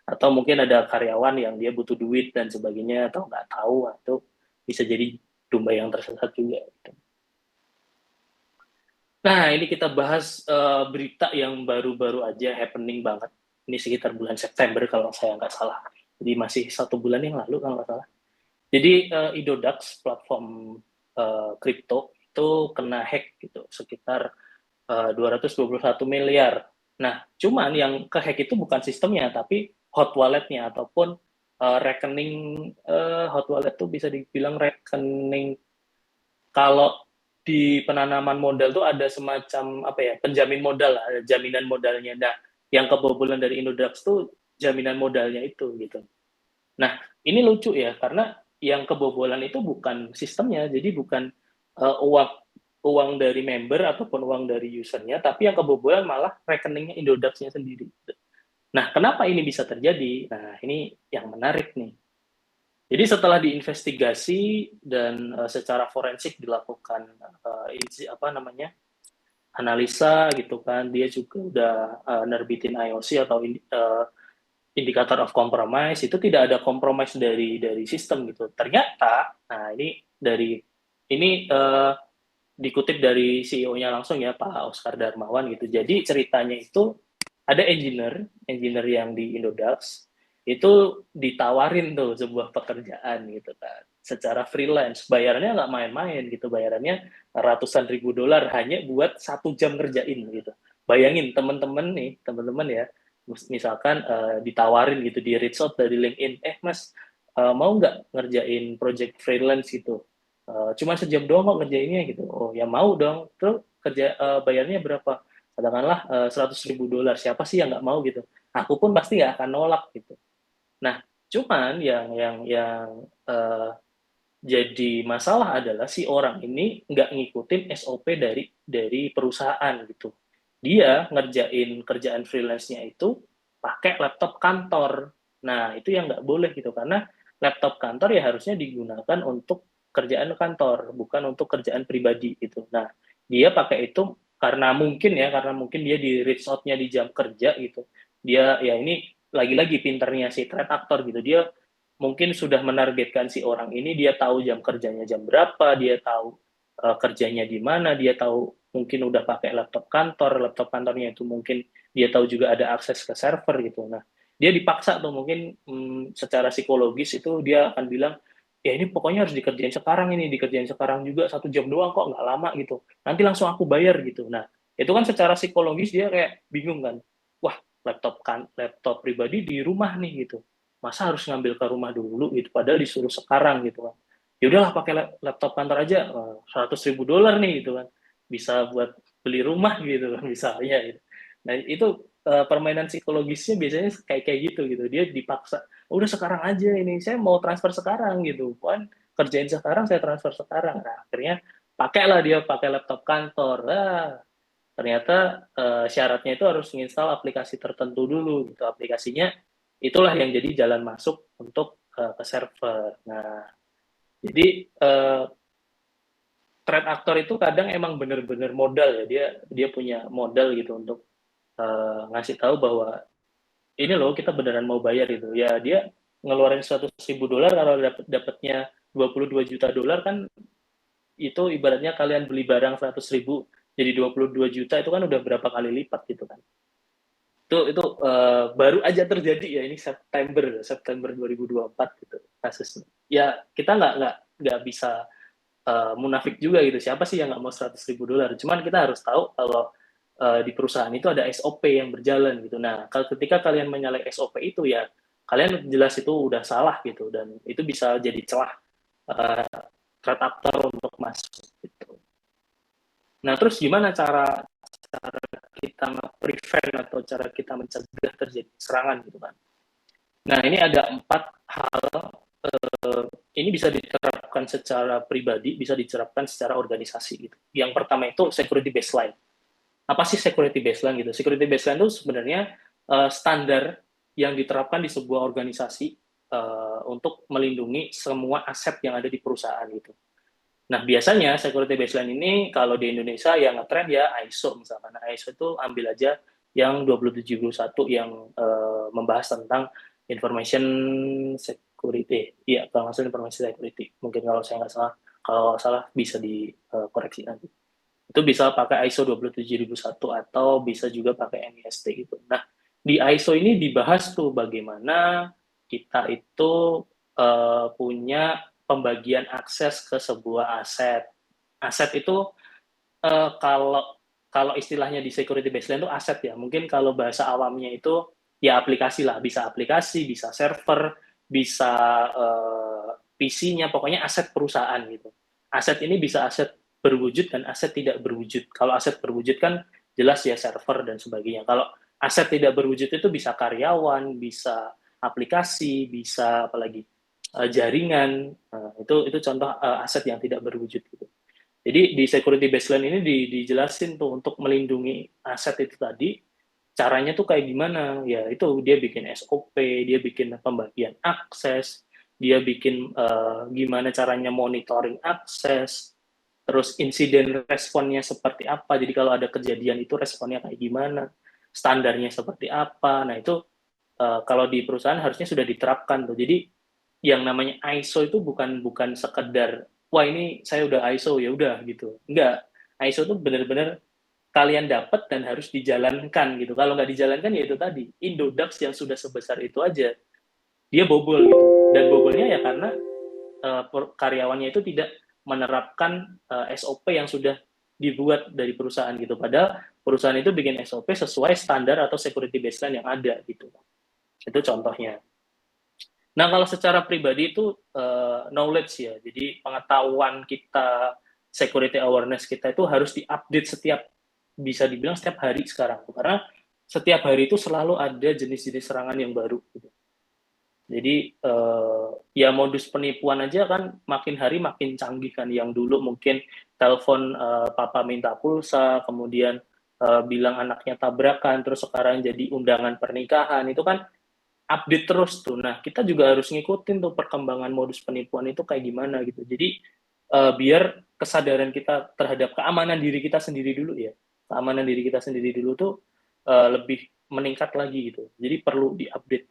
Atau mungkin ada karyawan yang dia butuh duit dan sebagainya atau nggak tahu atau bisa jadi domba yang tersesat juga. Gitu. Nah, ini kita bahas berita yang baru-baru aja happening banget. Ini sekitar bulan September kalau saya nggak salah. Jadi masih 1 bulan yang lalu kalau nggak salah. Jadi Idodax, platform kripto, itu kena hack gitu, sekitar 221 miliar. Nah, cuman yang ke-hack itu bukan sistemnya, tapi hot walletnya ataupun rekening hot wallet tuh bisa dibilang rekening kalau di penanaman modal tuh ada semacam apa ya penjamin modal, ada jaminan modalnya. Nah, yang kebobolan dari Indodax tuh jaminan modalnya itu gitu. Nah, ini lucu ya karena yang kebobolan itu bukan sistemnya, jadi bukan uang uang dari member ataupun uang dari usernya, tapi yang kebobolan malah rekeningnya Indodax-nya sendiri. Nah, kenapa ini bisa terjadi? Nah, ini yang menarik nih. Jadi setelah diinvestigasi dan secara forensik dilakukan apa namanya analisa gitu kan, dia juga udah nerbitin IOC atau indicator of compromise, itu tidak ada compromise dari sistem gitu. Ternyata, nah ini dikutip dari CEO-nya langsung ya Pak Oscar Darmawan gitu. Jadi ceritanya itu ada engineer yang di Indodax itu ditawarin tuh sebuah pekerjaan gitu kan secara freelance, bayarannya nggak main-main gitu, bayarannya ratusan ribu dolar hanya buat 1 jam ngerjain gitu. Bayangin teman-teman ya, misalkan ditawarin gitu di reach out dari LinkedIn, Mas mau nggak ngerjain project freelance gitu, cuma sejam doang kok ngerjainnya gitu. Oh ya mau dong. Terus bayarnya berapa? Katakanlah 100 ribu dolar. Siapa sih yang nggak mau gitu? Aku pun pasti nggak akan nolak gitu. Nah, cuman yang jadi masalah adalah si orang ini nggak ngikutin SOP dari perusahaan gitu. Dia ngerjain kerjaan freelance-nya itu pakai laptop kantor. Nah, itu yang nggak boleh gitu karena laptop kantor ya harusnya digunakan untuk kerjaan kantor, bukan untuk kerjaan pribadi gitu. Nah, dia pakai itu karena mungkin dia di reach out-nya di jam kerja gitu. Dia ya ini lagi-lagi pinternya si threat actor gitu. Dia mungkin sudah menargetkan si orang ini, dia tahu jam kerjanya jam berapa, dia tahu kerjanya di mana, dia tahu mungkin udah pakai laptop kantornya itu mungkin dia tahu juga ada akses ke server gitu. Nah, dia dipaksa tuh mungkin secara psikologis itu dia akan bilang, ya ini pokoknya harus dikerjain sekarang juga 1 jam doang kok nggak lama gitu. Nanti langsung aku bayar gitu. Nah, itu kan secara psikologis dia kayak bingung kan. Wah, laptop pribadi di rumah nih gitu, masa harus ngambil ke rumah dulu gitu padahal disuruh sekarang gitu kan. Ya udahlah pakai laptop kantor aja, 100 ribu dolar nih gitu kan, bisa buat beli rumah gitu kan misalnya gitu. Nah itu permainan psikologisnya biasanya kayak gitu gitu, dia dipaksa udah sekarang aja, ini saya mau transfer sekarang gitu kan, kerjain sekarang saya transfer sekarang. Nah akhirnya pakailah dia pakai laptop kantor. Ternyata syaratnya itu harus menginstal aplikasi tertentu dulu gitu. Aplikasinya itulah yang jadi jalan masuk untuk ke server. Nah, jadi threat actor itu kadang emang bener-bener modal ya, dia punya modal gitu untuk ngasih tahu bahwa ini loh kita beneran mau bayar gitu. Ya dia ngeluarin 100 ribu dolar kalau dapatnya 22 juta dolar kan, itu ibaratnya kalian beli barang 100 ribu jadi 22 juta, itu kan udah berapa kali lipat gitu kan. Itu baru aja terjadi ya, ini September 2024 gitu kasusnya. Ya kita nggak bisa munafik juga gitu, siapa sih yang nggak mau 100 ribu dolar, cuman kita harus tahu kalau di perusahaan itu ada SOP yang berjalan gitu. Nah kalau ketika kalian menyalahi SOP itu ya kalian jelas itu udah salah gitu, dan itu bisa jadi celah threat actor untuk masuk gitu. Nah terus gimana cara kita prevent atau cara kita mencegah terjadi serangan gitu kan? Nah, ini ada 4 hal, ini bisa diterapkan secara pribadi, bisa diterapkan secara organisasi gitu. Yang pertama itu security baseline. Apa sih security baseline gitu? Security baseline itu sebenarnya standar yang diterapkan di sebuah organisasi untuk melindungi semua aset yang ada di perusahaan gitu. Nah, biasanya security baseline ini kalau di Indonesia yang ngetrend ya ISO misalkan. Nah, ISO itu ambil aja yang 2071 yang membahas tentang information security. Iya, kalau nggak salah information security. Mungkin kalau saya nggak salah, kalau salah bisa dikoreksi nanti. Itu bisa pakai ISO 27001 atau bisa juga pakai NIST gitu. Nah, di ISO ini dibahas tuh bagaimana kita itu punya pembagian akses ke sebuah aset. Aset itu kalau kalau istilahnya di security baseline itu aset ya. Mungkin kalau bahasa awamnya itu ya aplikasi lah, bisa aplikasi, bisa server, bisa PC-nya, pokoknya aset perusahaan gitu. Aset ini bisa aset berwujud dan aset tidak berwujud. Kalau aset berwujud kan jelas ya server dan sebagainya. Kalau aset tidak berwujud itu bisa karyawan, bisa aplikasi, bisa apalagi jaringan. Itu contoh aset yang tidak berwujud gitu. Jadi di security baseline ini dijelasin tuh untuk melindungi aset itu tadi, caranya tuh kayak gimana? Ya itu dia bikin SOP, dia bikin pembagian akses, dia bikin gimana caranya monitoring akses, terus insiden responnya seperti apa. Jadi kalau ada kejadian itu responnya kayak gimana, standarnya seperti apa. Nah itu kalau di perusahaan harusnya sudah diterapkan tuh. Jadi yang namanya ISO itu bukan sekedar wah ini saya udah ISO ya udah gitu. Enggak. ISO itu benar-benar kalian dapat dan harus dijalankan gitu. Kalau nggak dijalankan ya itu tadi Indodax yang sudah sebesar itu aja dia bobol gitu. Dan bobolnya ya karena karyawannya itu tidak menerapkan SOP yang sudah dibuat dari perusahaan gitu. Padahal perusahaan itu bikin SOP sesuai standar atau security baseline yang ada gitu. Itu contohnya. Nah, kalau secara pribadi itu knowledge ya. Jadi pengetahuan kita, security awareness kita itu harus diupdate bisa dibilang setiap hari sekarang. Karena setiap hari itu selalu ada jenis-jenis serangan yang baru. Gitu. Jadi ya modus penipuan aja kan makin hari makin canggih kan. Yang dulu mungkin telepon papa minta pulsa, kemudian bilang anaknya tabrakan, terus sekarang jadi undangan pernikahan. Itu kan update terus tuh. Nah, kita juga harus ngikutin tuh perkembangan modus penipuan itu kayak gimana gitu. Jadi biar kesadaran kita terhadap keamanan diri kita sendiri dulu ya. Keamanan diri kita sendiri dulu tuh lebih meningkat lagi gitu. Jadi perlu diupdate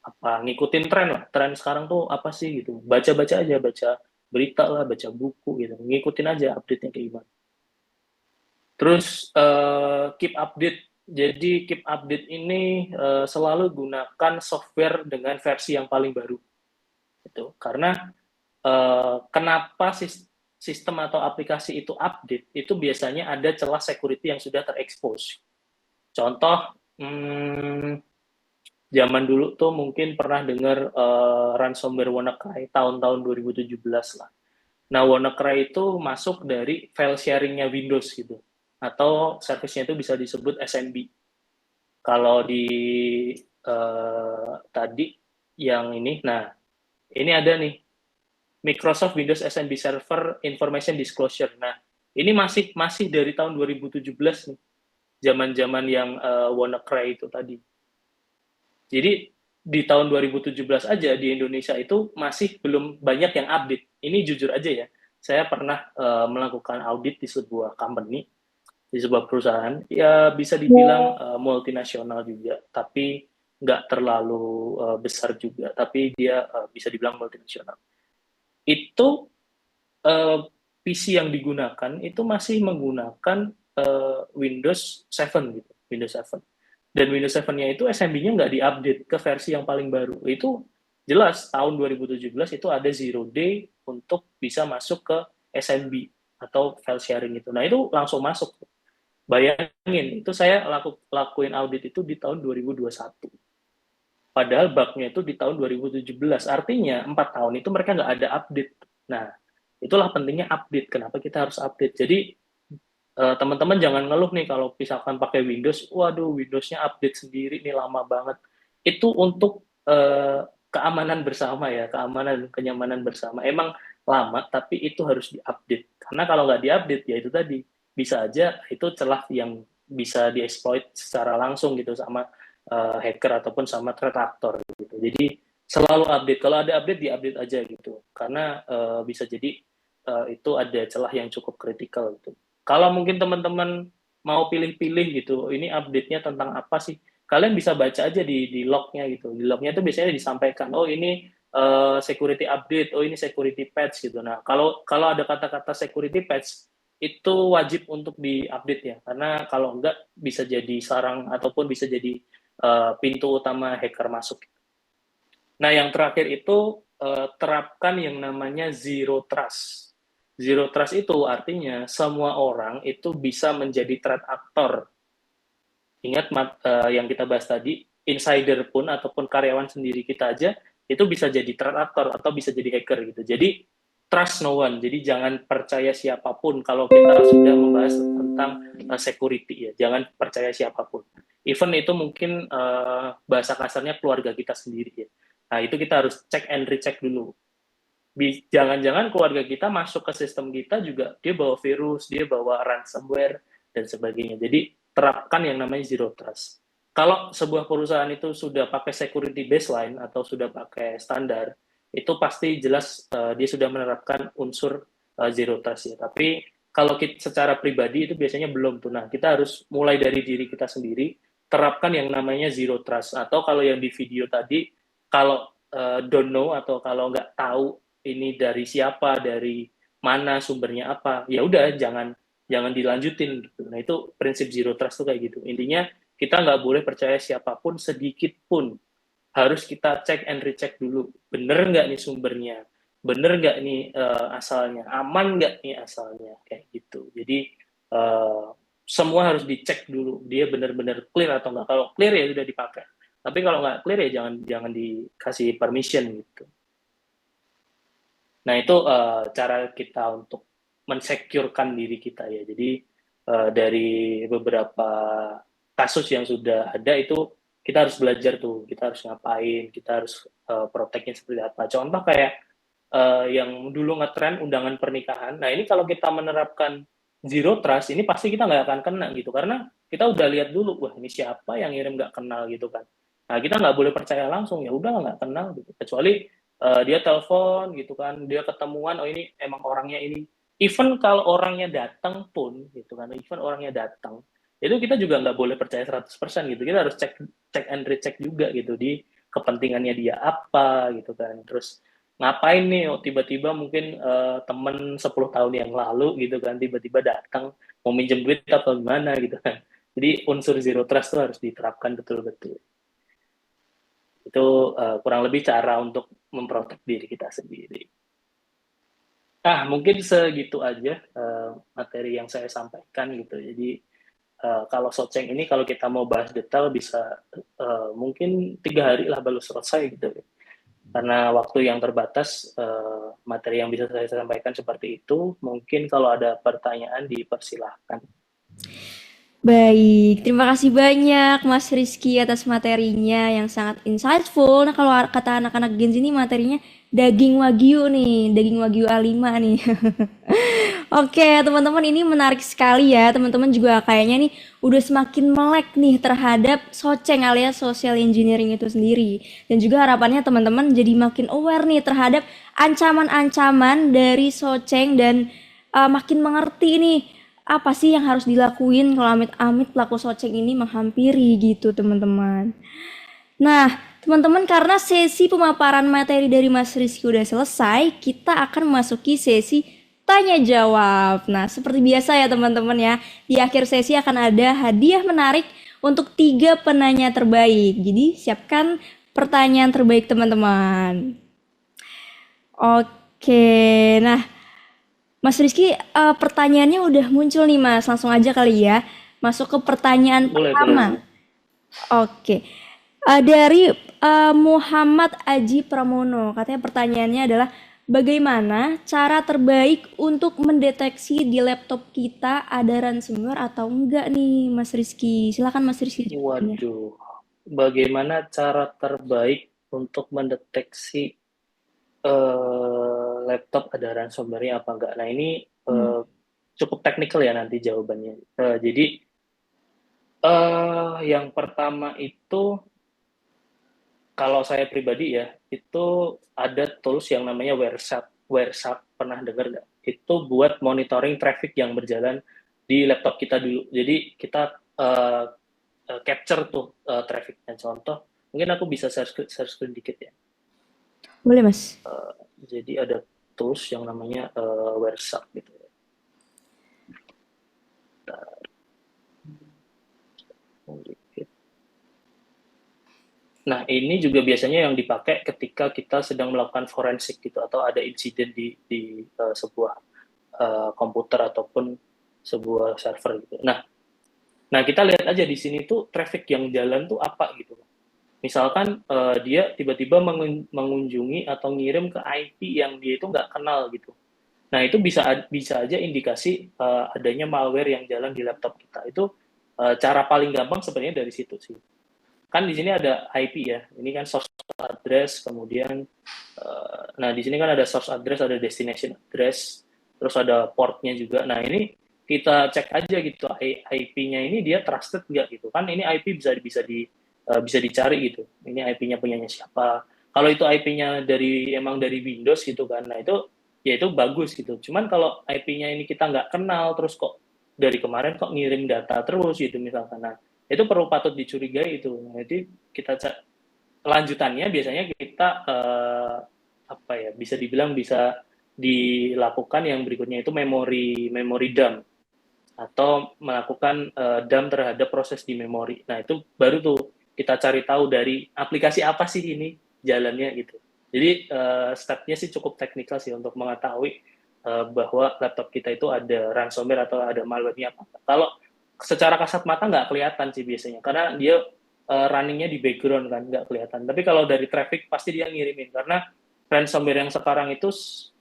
apa ngikutin tren lah. Tren sekarang tuh apa sih gitu. Baca-baca aja, baca berita lah, baca buku gitu. Ngikutin aja update-nya kayak gimana. Terus keep update. Jadi keep update ini selalu gunakan software dengan versi yang paling baru. Itu karena kenapa sistem atau aplikasi itu update? Itu biasanya ada celah security yang sudah terekspos. Contoh, zaman dulu tuh mungkin pernah dengar ransomware WannaCry tahun-tahun 2017 lah. Nah, WannaCry itu masuk dari file sharingnya Windows gitu. Atau service-nya itu bisa disebut SMB. Kalau di tadi yang ini, nah ini ada nih Microsoft Windows SMB Server Information Disclosure. Nah ini masih dari tahun 2017 nih, zaman-zaman yang WannaCry itu tadi. Jadi di tahun 2017 aja di Indonesia itu masih belum banyak yang update. Ini jujur aja ya, saya pernah melakukan audit di sebuah company, di sebuah perusahaan, ya bisa dibilang multinasional juga, tapi nggak terlalu besar juga, tapi dia bisa dibilang multinasional. Itu PC yang digunakan itu masih menggunakan Windows 7 gitu, Windows 7. Dan Windows 7-nya itu SMB-nya nggak diupdate ke versi yang paling baru. Itu jelas tahun 2017 itu ada zero day untuk bisa masuk ke SMB atau file sharing itu. Nah itu langsung masuk. Bayangin, itu saya lakuin audit itu di tahun 2021. Padahal bug-nya itu di tahun 2017. Artinya 4 tahun itu mereka nggak ada update. Nah, itulah pentingnya update. Kenapa kita harus update? Jadi teman-teman jangan ngeluh nih kalau misalkan pakai Windows, waduh Windows-nya update sendiri nih lama banget. Itu untuk keamanan bersama ya, keamanan dan kenyamanan bersama. Emang lama, tapi itu harus diupdate. Karena kalau nggak diupdate, ya itu tadi, bisa aja itu celah yang bisa dieksploit secara langsung gitu sama hacker ataupun sama threat actor gitu. Jadi selalu update. Kalau ada update, diupdate aja gitu. Karena bisa jadi itu ada celah yang cukup kritikal gitu. Kalau mungkin teman-teman mau pilih-pilih gitu, ini update-nya tentang apa sih? Kalian bisa baca aja di log-nya gitu. Di log-nya itu biasanya disampaikan, oh ini security update, oh ini security patch gitu. Nah, kalau ada kata-kata security patch itu wajib untuk diupdate ya, karena kalau enggak bisa jadi sarang ataupun bisa jadi pintu utama hacker masuk. Nah, yang terakhir itu terapkan yang namanya zero trust. Zero trust itu artinya semua orang itu bisa menjadi threat actor. Ingat yang kita bahas tadi, insider pun ataupun karyawan sendiri kita aja itu bisa jadi threat actor atau bisa jadi hacker gitu. Jadi trust no one. Jadi jangan percaya siapapun kalau kita sudah membahas tentang security ya. Jangan percaya siapapun. Even itu mungkin bahasa kasarnya keluarga kita sendiri ya. Nah, itu kita harus check and recheck dulu. Jangan-jangan keluarga kita masuk ke sistem kita juga dia bawa virus, dia bawa ransomware dan sebagainya. Jadi terapkan yang namanya zero trust. Kalau sebuah perusahaan itu sudah pakai security baseline atau sudah pakai standar, itu pasti jelas dia sudah menerapkan unsur zero trust ya. Tapi kalau kita secara pribadi itu biasanya belum tuh. Nah, kita harus mulai dari diri kita sendiri, terapkan yang namanya zero trust. Atau kalau yang di video tadi, kalau don't know atau kalau nggak tahu ini dari siapa, dari mana sumbernya apa, ya udah jangan dilanjutin gitu. Nah, itu prinsip zero trust tuh kayak gitu. Intinya kita nggak boleh percaya siapapun sedikit pun. Harus kita cek and recheck dulu. Bener nggak nih sumbernya? Bener nggak nih asalnya? Aman nggak nih asalnya? Kayak gitu. Jadi semua harus dicek dulu. Dia bener-bener clear atau nggak. Kalau clear ya sudah dipakai. Tapi kalau nggak clear ya jangan dikasih permission gitu. Nah, itu cara kita untuk mensecurekan diri kita ya. Jadi dari beberapa kasus yang sudah ada itu kita harus belajar tuh, kita harus ngapain, kita harus protectnya seperti apa. Contoh kayak yang dulu ngetren undangan pernikahan. Nah, ini kalau kita menerapkan zero trust, ini pasti kita nggak akan kena gitu. Karena kita udah lihat dulu, wah ini siapa yang ngirim nggak kenal gitu kan. Nah, kita nggak boleh percaya langsung, ya udah nggak kenal gitu. Kecuali dia telepon gitu kan, dia ketemuan, oh ini emang orangnya ini. Even kalau orangnya datang pun gitu kan, even orangnya datang, itu kita juga nggak boleh percaya 100% gitu. Kita harus cek and recheck juga gitu di kepentingannya dia apa gitu kan. Terus ngapain nih, oh, tiba-tiba mungkin temen 10 tahun yang lalu gitu kan, tiba-tiba datang mau minjem duit atau gimana gitu kan. Jadi unsur zero trust itu harus diterapkan betul-betul. Itu kurang lebih cara untuk memprotek diri kita sendiri. Mungkin segitu aja materi yang saya sampaikan gitu. Jadi kalau Socing ini kalau kita mau bahas detail bisa mungkin 3 hari lah baru selesai gitu. Karena waktu yang terbatas, materi yang bisa saya sampaikan seperti itu. Mungkin kalau ada pertanyaan dipersilahkan. Baik, terima kasih banyak Mas Rizky atas materinya yang sangat insightful. Nah, kalau kata anak-anak Gen Z ini materinya daging wagyu nih, daging wagyu A5 nih. Oke, teman-teman ini menarik sekali ya. Teman-teman juga kayaknya nih udah semakin melek nih terhadap Socing alias social engineering itu sendiri. Dan juga harapannya teman-teman jadi makin aware nih terhadap ancaman-ancaman dari Socing dan makin mengerti nih apa sih yang harus dilakuin kalau amit-amit pelaku Socing ini menghampiri gitu teman-teman. Nah, teman-teman karena sesi pemaparan materi dari Mas Rizky udah selesai, kita akan memasuki sesi tanya jawab. Nah, seperti biasa ya teman-teman ya, di akhir sesi akan ada hadiah menarik untuk 3 penanya terbaik. Jadi siapkan pertanyaan terbaik teman-teman. Oke, nah Mas Rizky, pertanyaannya udah muncul nih Mas, langsung aja kali ya. Masuk ke pertanyaan pertama. Oke, dari Muhammad Aji Pramono, katanya pertanyaannya adalah bagaimana cara terbaik untuk mendeteksi di laptop kita ada ransomware atau enggak nih Mas Rizky? Silakan Mas Rizky. Waduh, bagaimana cara terbaik untuk mendeteksi laptop ada ransomware-nya apa enggak. Nah, ini cukup teknikal ya nanti jawabannya. Jadi yang pertama itu kalau saya pribadi ya, itu ada tools yang namanya Wireshark. Wireshark pernah dengar nggak? Itu buat monitoring traffic yang berjalan di laptop kita dulu. Jadi kita capture tuh traffic-nya. Contoh, mungkin aku bisa share screen dikit ya. Boleh, Mas. Jadi ada tools yang namanya Wireshark gitu ya. Nah, ini juga biasanya yang dipakai ketika kita sedang melakukan forensik gitu, atau ada insiden di sebuah komputer ataupun sebuah server gitu. Nah, kita lihat aja di sini tuh traffic yang jalan tuh apa gitu. Misalkan dia tiba-tiba mengunjungi atau ngirim ke IP yang dia itu nggak kenal gitu. Nah, itu bisa aja indikasi adanya malware yang jalan di laptop kita. Itu cara paling gampang sebenarnya dari situ sih. Kan di sini ada IP ya, ini kan source address, kemudian nah di sini kan ada source address, ada destination address, terus ada portnya juga. Nah, ini kita cek aja gitu, IP-nya ini dia trusted nggak gitu kan. Ini IP bisa dicari gitu, ini IP-nya punyanya siapa. Kalau itu IP-nya emang dari Windows gitu kan, nah itu ya itu bagus gitu. Cuman kalau IP-nya ini kita nggak kenal, terus kok dari kemarin kok ngirim data terus gitu misalkan, nah itu patut dicurigai itu. Nah, jadi kita lanjutannya biasanya kita bisa dibilang bisa dilakukan yang berikutnya itu memory dump atau melakukan dump terhadap proses di memori. Nah, itu baru tuh kita cari tahu dari aplikasi apa sih ini jalannya gitu. Jadi step-nya sih cukup teknikal sih untuk mengetahui bahwa laptop kita itu ada ransomware atau ada malware-nya apa. Kalau secara kasat mata nggak kelihatan sih biasanya, karena dia running-nya di background kan, nggak kelihatan. Tapi kalau dari traffic pasti dia ngirimin, karena ransomware yang sekarang itu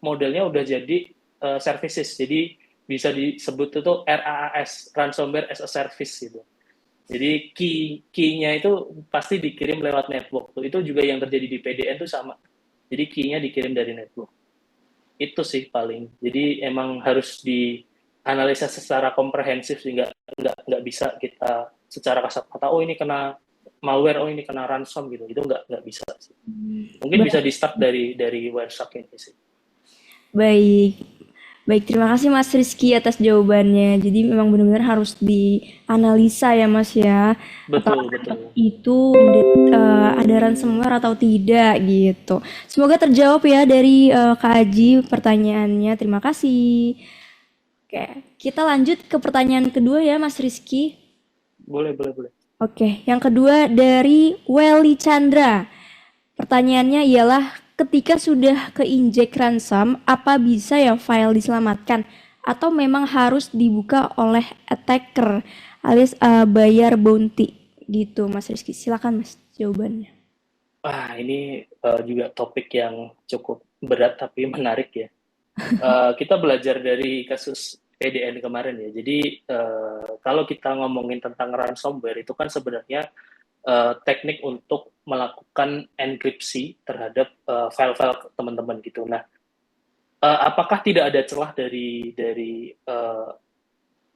modelnya udah jadi services, jadi bisa disebut itu RAAS, Ransomware as a Service gitu. Jadi key-nya itu pasti dikirim lewat network. Itu juga yang terjadi di PDN itu sama. Jadi key-nya dikirim dari network. Itu sih paling. Jadi emang harus dianalisa secara komprehensif, sehingga nggak bisa kita secara kasat mata, oh ini kena malware, oh ini kena ransom gitu. Itu nggak bisa sih. Mungkin bisa di start dari Wireshark ini sih. Baik, terima kasih Mas Rizky atas jawabannya. Jadi memang benar-benar harus dianalisa ya Mas ya. Betul. Itu ada ransomware atau tidak gitu. Semoga terjawab ya dari Kak Aji pertanyaannya. Terima kasih. Oke, kita lanjut ke pertanyaan kedua ya Mas Rizky. Boleh. Oke, yang kedua dari Welly Chandra. Pertanyaannya ialah, ketika sudah keinjek ransom, apa bisa ya file diselamatkan? Atau memang harus dibuka oleh attacker alias bayar bounty gitu Mas Rizky? Silakan Mas jawabannya. Ini juga topik yang cukup berat tapi menarik ya. Kita belajar dari kasus PDN kemarin ya. Jadi kalau kita ngomongin tentang ransomware itu kan sebenarnya teknik untuk melakukan enkripsi terhadap file-file teman-teman gitu. Nah, apakah tidak ada celah dari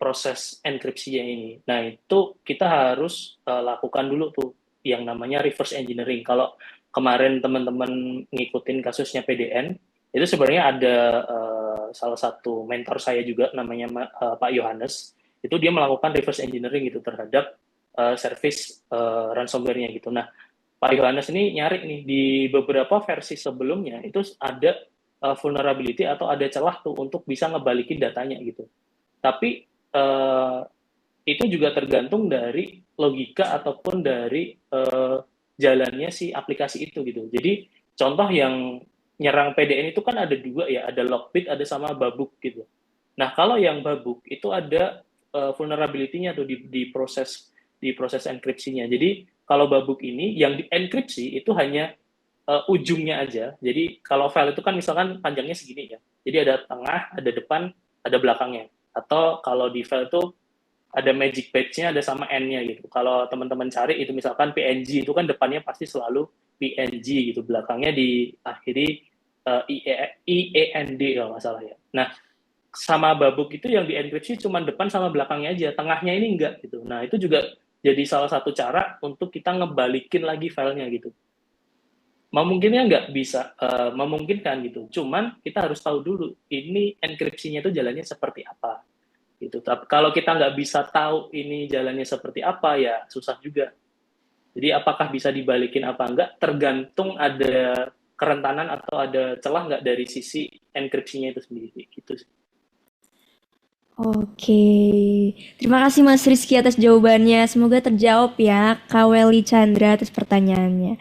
proses enkripsinya ini? Nah, itu kita harus lakukan dulu tuh yang namanya reverse engineering. Kalau kemarin teman-teman ngikutin kasusnya PDN, itu sebenarnya ada salah satu mentor saya juga namanya Pak Yohanes. Itu dia melakukan reverse engineering gitu terhadap service ransomware-nya gitu. Nah, Pak Yohanes ini nyari nih di beberapa versi sebelumnya itu ada vulnerability atau ada celah tuh untuk bisa ngebalikin datanya gitu. Tapi itu juga tergantung dari logika ataupun dari jalannya si aplikasi itu gitu. Jadi contoh yang nyerang PDN itu kan ada dua ya, ada Lockbit, ada sama Babuk gitu. Nah, kalau yang Babuk itu ada vulnerability-nya tuh di proses enkripsinya. Jadi kalau Babuk ini yang dienkripsi itu hanya ujungnya aja. Jadi kalau file itu kan misalkan panjangnya segini ya. Jadi ada tengah, ada depan, ada belakangnya. Atau kalau di file itu ada magic page-nya, ada sama N-nya gitu. Kalau teman-teman cari itu misalkan PNG itu kan depannya pasti selalu PNG gitu, belakangnya diakhiri IEND kalau nggak salah ya. Nah, sama Babuk itu yang dienkripsi cuma depan sama belakangnya aja, tengahnya ini enggak gitu. Nah, itu juga jadi salah satu cara untuk kita ngebalikin lagi filenya gitu. Memungkinkan nggak? Bisa, memungkinkan gitu. Cuman kita harus tahu dulu, ini enkripsinya itu jalannya seperti apa gitu. Tapi kalau kita nggak bisa tahu ini jalannya seperti apa, ya susah juga. Jadi apakah bisa dibalikin apa enggak, tergantung ada kerentanan atau ada celah nggak dari sisi enkripsinya itu sendiri gitu sih. Oke, terima kasih Mas Rizky atas jawabannya. Semoga terjawab ya, Kak Welly Chandra atas pertanyaannya.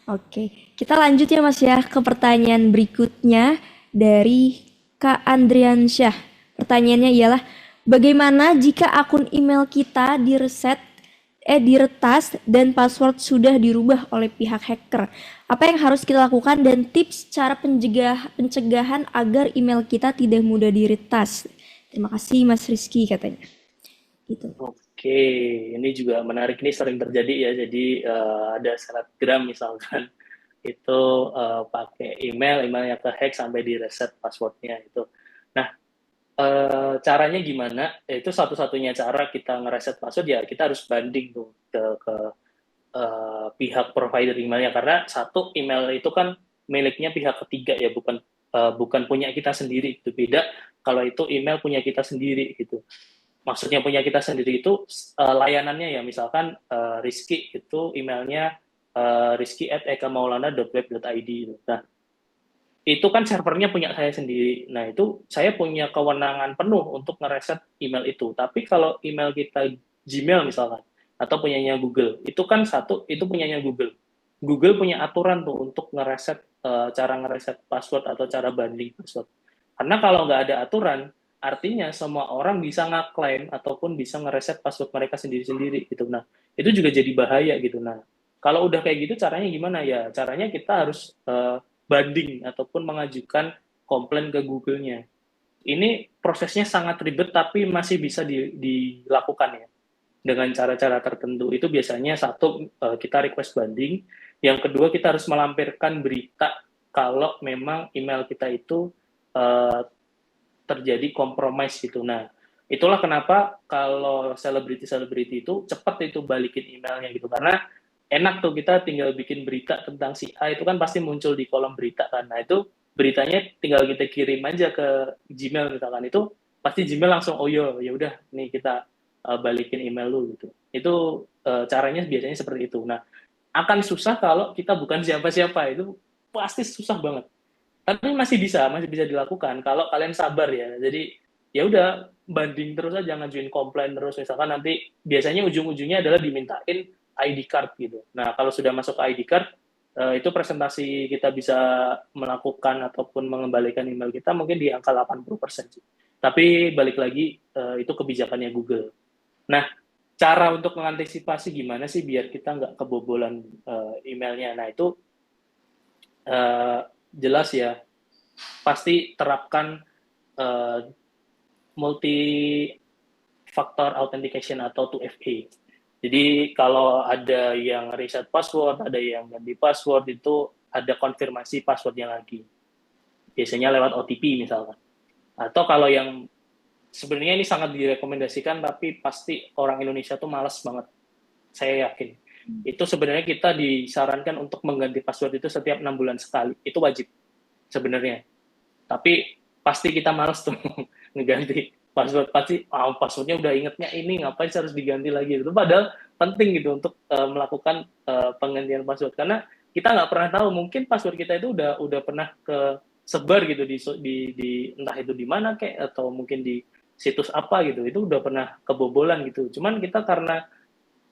Oke, kita lanjut ya Mas ya ke pertanyaan berikutnya dari Kak Andriansyah. Pertanyaannya ialah, bagaimana jika akun email kita diretas dan password sudah dirubah oleh pihak hacker? Apa yang harus kita lakukan dan tips cara pencegahan agar email kita tidak mudah diretas? Terima kasih Mas Rizky katanya. Gitu. Oke, ini juga menarik, ini sering terjadi ya. Jadi ada selebgram misalkan itu pakai emailnya ke-hack sampai di-reset passwordnya itu. Nah, caranya gimana? Itu satu-satunya cara kita ngereset password ya kita harus banding tuh ke pihak provider emailnya, karena satu email itu kan miliknya pihak ketiga ya, bukan punya kita sendiri. Itu beda kalau itu email punya kita sendiri gitu. Maksudnya punya kita sendiri itu layanannya ya, misalkan Rizky itu emailnya rizky@ekamaulana.web.id. Nah, itu kan servernya punya saya sendiri. Nah, itu saya punya kewenangan penuh untuk ngereset email itu. Tapi kalau email kita Gmail misalkan, atau punyanya Google, itu kan itu punyanya Google. Google punya aturan tuh untuk ngereset, cara ngereset password atau cara banding password. Karena kalau nggak ada aturan, artinya semua orang bisa ngeklaim ataupun bisa ngereset password mereka sendiri-sendiri gitu. Nah, itu juga jadi bahaya gitu. Nah, kalau udah kayak gitu caranya gimana ya? Caranya kita harus banding ataupun mengajukan komplain ke Google-nya. Ini prosesnya sangat ribet tapi masih bisa dilakukan ya dengan cara-cara tertentu. Itu biasanya satu, kita request banding, yang kedua kita harus melampirkan berita kalau memang email kita itu terjadi compromise gitu. Nah, itulah kenapa kalau selebriti itu cepat itu balikin emailnya gitu, karena enak tuh kita tinggal bikin berita tentang si A itu kan pasti muncul di kolom berita kan. Nah, itu beritanya tinggal kita kirim aja ke Gmail misalkan, itu pasti Gmail langsung oh ya udah nih kita balikin email lu gitu. Itu caranya biasanya seperti itu. Nah, akan susah kalau kita bukan siapa-siapa, itu pasti susah banget. Tapi masih bisa dilakukan kalau kalian sabar ya. Jadi ya udah banding terus aja, ngajuin komplain terus, misalkan nanti biasanya ujung-ujungnya adalah dimintain ID card gitu. Nah, kalau sudah masuk ke ID card, itu presentasi kita bisa melakukan ataupun mengembalikan email kita mungkin di angka 80% sih. Tapi balik lagi, itu kebijakannya Google. Nah, cara untuk mengantisipasi gimana sih biar kita nggak kebobolan emailnya. Nah, itu jelas ya, pasti terapkan multi-factor authentication atau 2FA. Jadi kalau ada yang reset password, ada yang ganti password, itu ada konfirmasi passwordnya lagi. Biasanya lewat OTP misalkan. Atau kalau yang sebenarnya ini sangat direkomendasikan, tapi pasti orang Indonesia tuh malas banget. Saya yakin. Itu sebenarnya kita disarankan untuk mengganti password itu setiap 6 bulan sekali. Itu wajib sebenarnya. Tapi pasti kita malas tuh ngeganti password. Pasti passwordnya udah ingetnya ini, ngapain harus diganti lagi. Itu padahal penting gitu untuk melakukan penggantian password. Karena kita nggak pernah tahu, mungkin password kita itu udah pernah sebar gitu di entah itu di mana kayak, atau mungkin di situs apa gitu, itu udah pernah kebobolan gitu. Cuman kita karena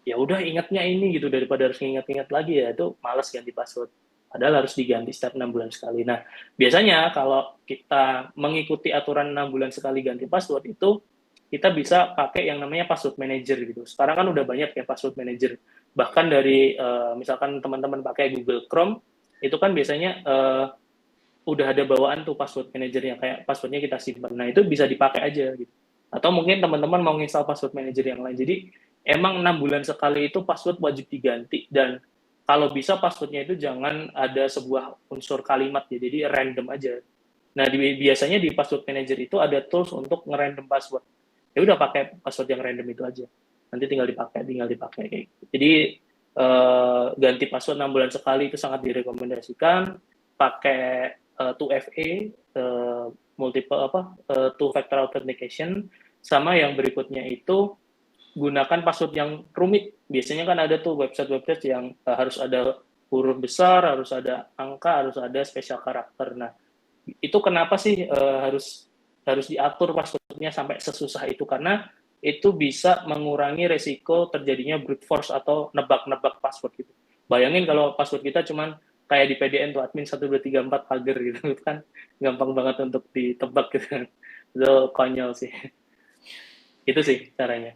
ya udah ingatnya ini gitu, daripada harus ingat-ingat lagi ya itu malas ganti password. Padahal harus diganti setiap 6 bulan sekali. Nah, biasanya kalau kita mengikuti aturan 6 bulan sekali ganti password itu, kita bisa pakai yang namanya password manager gitu. Sekarang kan udah banyak ya password manager. Bahkan dari misalkan teman-teman pakai Google Chrome, itu kan biasanya udah ada bawaan tuh password manajernya, kayak passwordnya kita simpan. Nah, itu bisa dipakai aja gitu. Atau mungkin teman-teman mau install password manager yang lain. Jadi emang 6 bulan sekali itu password wajib diganti, dan kalau bisa passwordnya itu jangan ada sebuah unsur kalimat ya, jadi random aja. Nah, biasanya di password manager itu ada tools untuk nge-random password. Ya udah pakai password yang random itu aja. Nanti tinggal dipakai kayak gitu. Jadi ganti password 6 bulan sekali itu sangat direkomendasikan. Pakai 2FA, two factor authentication, sama yang berikutnya itu gunakan password yang rumit. Biasanya kan ada tuh website-website yang harus ada huruf besar, harus ada angka, harus ada special karakter. Nah, itu kenapa sih harus diatur passwordnya sampai sesusah itu? Karena itu bisa mengurangi resiko terjadinya brute force atau nebak-nebak password gitu. Bayangin kalau password kita cuman kayak di PDN tuh admin 1234 pagar gitu kan, gampang banget untuk ditebak gitu kan. Itu konyol sih. Itu sih caranya.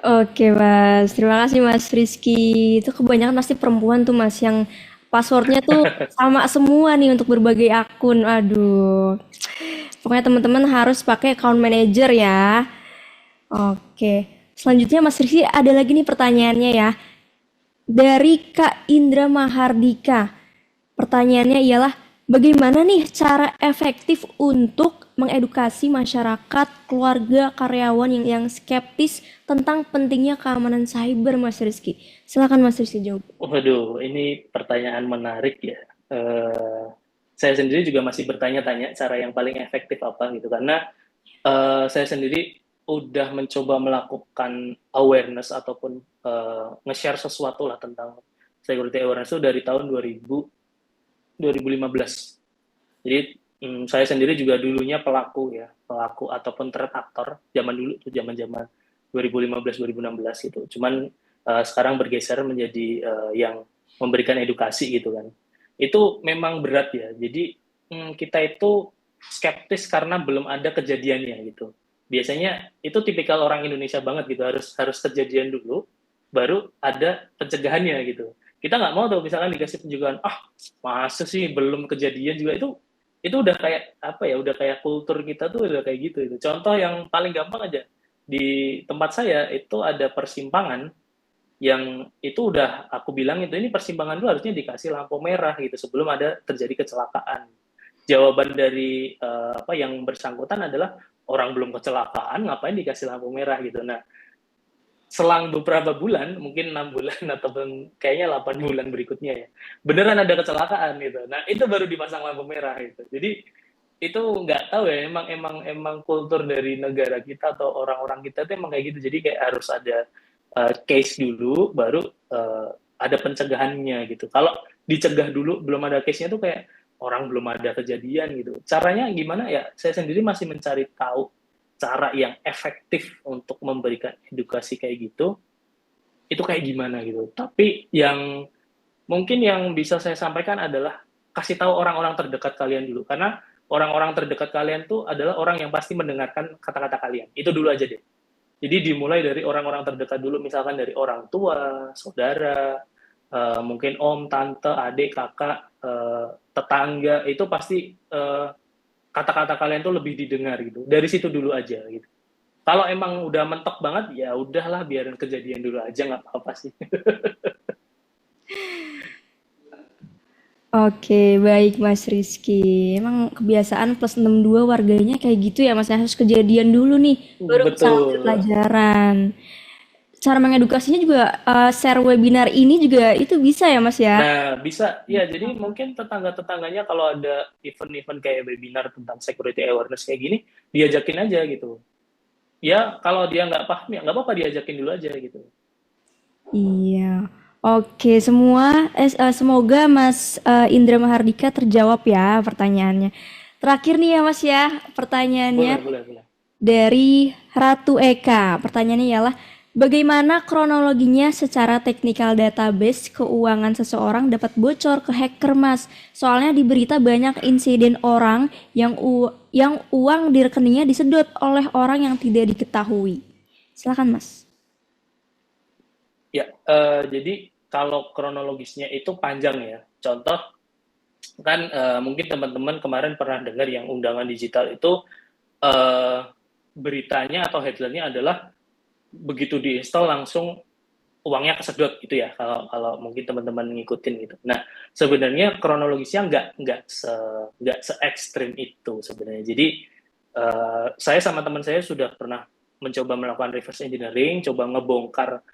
Oke Mas, terima kasih Mas Rizky. Itu kebanyakan pasti perempuan tuh Mas yang passwordnya tuh sama semua nih untuk berbagai akun. Aduh, pokoknya teman-teman harus pakai account manager ya. Oke, selanjutnya Mas Rizky ada lagi nih pertanyaannya ya. Dari Kak Indra Mahardika. Pertanyaannya ialah bagaimana nih cara efektif untuk mengedukasi masyarakat, keluarga, karyawan yang skeptis tentang pentingnya keamanan cyber, Mas Rizky? Silakan Mas Rizky jawab. Waduh, ini pertanyaan menarik ya. Saya sendiri juga masih bertanya-tanya cara yang paling efektif apa gitu, karena saya sendiri udah mencoba melakukan awareness ataupun nge-share sesuatu lah tentang security awareness itu dari tahun 2015. Jadi saya sendiri juga dulunya pelaku ataupun threat actor zaman dulu tuh, zaman 2015-2016 gitu. Cuman sekarang bergeser menjadi yang memberikan edukasi gitu kan. Itu memang berat ya. Jadi kita itu skeptis karena belum ada kejadiannya gitu. Biasanya itu tipikal orang Indonesia banget gitu, harus kejadian dulu baru ada pencegahannya gitu. Kita nggak mau tuh misalkan dikasih pencegahan, masa sih belum kejadian juga, itu udah kayak apa ya, udah kayak kultur kita tuh udah kayak gitu itu. Contoh yang paling gampang aja, di tempat saya itu ada persimpangan yang itu udah aku bilang itu, ini persimpangan dulu harusnya dikasih lampu merah gitu sebelum ada terjadi kecelakaan. Jawaban dari yang bersangkutan adalah orang belum kecelakaan ngapain dikasih lampu merah gitu. Nah, selang beberapa bulan, mungkin 6 bulan ataupun kayaknya 8 bulan berikutnya ya, beneran ada kecelakaan gitu. Nah, itu baru dipasang lampu merah gitu. Jadi itu nggak tahu ya, emang kultur dari negara kita atau orang-orang kita tuh emang kayak gitu. Jadi kayak harus ada case dulu baru ada pencegahannya gitu. Kalau dicegah dulu belum ada case-nya tuh kayak orang belum ada kejadian gitu. Caranya gimana ya? Saya sendiri masih mencari tahu cara yang efektif untuk memberikan edukasi kayak gitu. Itu kayak gimana gitu. Tapi yang mungkin yang bisa saya sampaikan adalah kasih tahu orang-orang terdekat kalian dulu, karena orang-orang terdekat kalian tuh adalah orang yang pasti mendengarkan kata-kata kalian. Itu dulu aja deh. Jadi dimulai dari orang-orang terdekat dulu, misalkan dari orang tua, saudara, mungkin om, tante, adik, kakak, tetangga, itu pasti kata-kata kalian tuh lebih didengar gitu. Dari situ dulu aja gitu. Kalau emang udah mentok banget, ya udahlah biarin kejadian dulu aja, nggak apa-apa sih. Oke, baik Mas Rizky. Emang kebiasaan plus 62 warganya kayak gitu ya Mas, harus kejadian dulu nih, baru bisa ngambil Betul. pelajaran. Cara mengedukasinya juga share webinar ini juga itu bisa ya Mas ya? Nah, bisa. Ya, jadi mungkin tetangga-tetangganya kalau ada event-event kayak webinar tentang security awareness kayak gini, diajakin aja gitu. Ya, kalau dia nggak paham, ya nggak apa-apa, diajakin dulu aja gitu. Iya. Oke, semoga Mas Indra Mahardika terjawab ya pertanyaannya. Terakhir nih ya Mas ya, pertanyaannya Boleh. dari Ratu Eka. Pertanyaannya ialah bagaimana kronologinya secara teknikal database keuangan seseorang dapat bocor ke hacker Mas? Soalnya di berita banyak insiden orang yang uang di rekeningnya disedot oleh orang yang tidak diketahui. Silakan Mas. Ya, jadi kalau kronologisnya itu panjang ya. Contoh, kan mungkin teman-teman kemarin pernah dengar yang undangan digital itu beritanya atau headline-nya adalah begitu diinstal langsung uangnya kesedot gitu ya, kalau mungkin teman-teman ngikutin gitu. Nah, sebenarnya kronologisnya nggak se ekstrim itu sebenarnya. Jadi saya sama teman saya sudah pernah mencoba melakukan reverse engineering, coba ngebongkar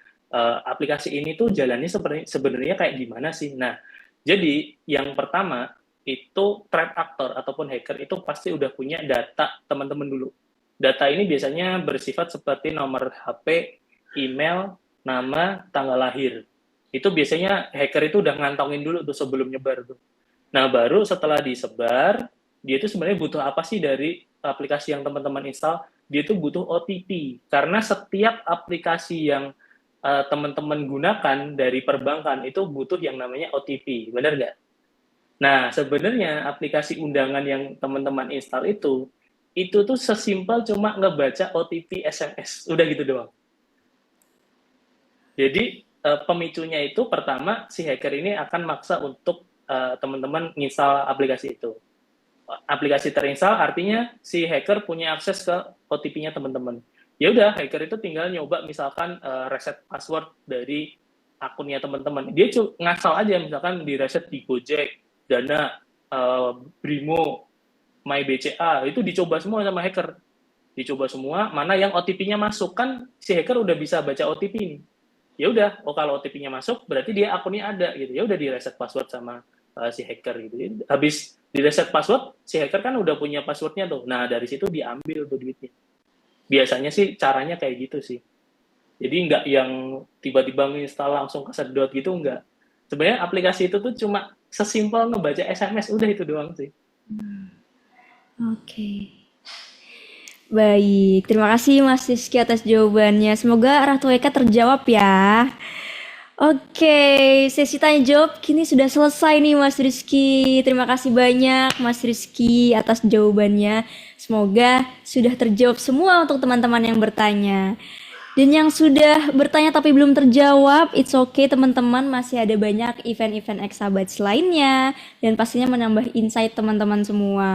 aplikasi ini tuh jalannya sebenarnya kayak gimana sih. Nah, jadi yang pertama itu threat actor ataupun hacker itu pasti udah punya data teman-teman dulu. Data ini biasanya bersifat seperti nomor HP, email, nama, tanggal lahir. Itu biasanya hacker itu udah ngantongin dulu tuh sebelum nyebar tuh. Nah, baru setelah disebar, dia itu sebenarnya butuh apa sih dari aplikasi yang teman-teman install? Dia itu butuh OTP. Karena setiap aplikasi yang teman-teman gunakan dari perbankan itu butuh yang namanya OTP. Benar nggak? Nah, sebenarnya aplikasi undangan yang teman-teman install itu tuh sesimpel cuma ngebaca OTP SMS. Udah gitu doang. Jadi pemicunya itu pertama si hacker ini akan maksa untuk teman-teman install aplikasi itu. Aplikasi terinstall artinya si hacker punya akses ke OTP-nya teman-teman. Ya udah, hacker itu tinggal nyoba misalkan reset password dari akunnya teman-teman. Dia ngasal aja misalkan di reset di Gojek, Dana, Brimo, MyBCA, itu dicoba semua sama hacker. Dicoba semua, mana yang OTP-nya masuk, kan si hacker udah bisa baca OTP ini. Ya udah, kalau OTP-nya masuk berarti dia akunnya ada gitu. Ya udah di reset password sama si hacker gitu. Habis di reset password, si hacker kan udah punya passwordnya tuh. Nah, dari situ diambil tuh duitnya. Biasanya sih caranya kayak gitu sih. Jadi nggak yang tiba-tiba nginstal langsung kesedot gitu, nggak. Sebenarnya aplikasi itu tuh cuma sesimpel ngebaca SMS, udah itu doang sih. Oke. Baik, terima kasih Mas Rizky atas jawabannya. Semoga Ratu Eka terjawab ya. Oke, sesi tanya jawab kini sudah selesai nih Mas Rizky. Terima kasih banyak Mas Rizky atas jawabannya. Semoga sudah terjawab semua untuk teman-teman yang bertanya. Dan yang sudah bertanya tapi belum terjawab, it's okay teman-teman, masih ada banyak event-event Exabytes lainnya dan pastinya menambah insight teman-teman semua.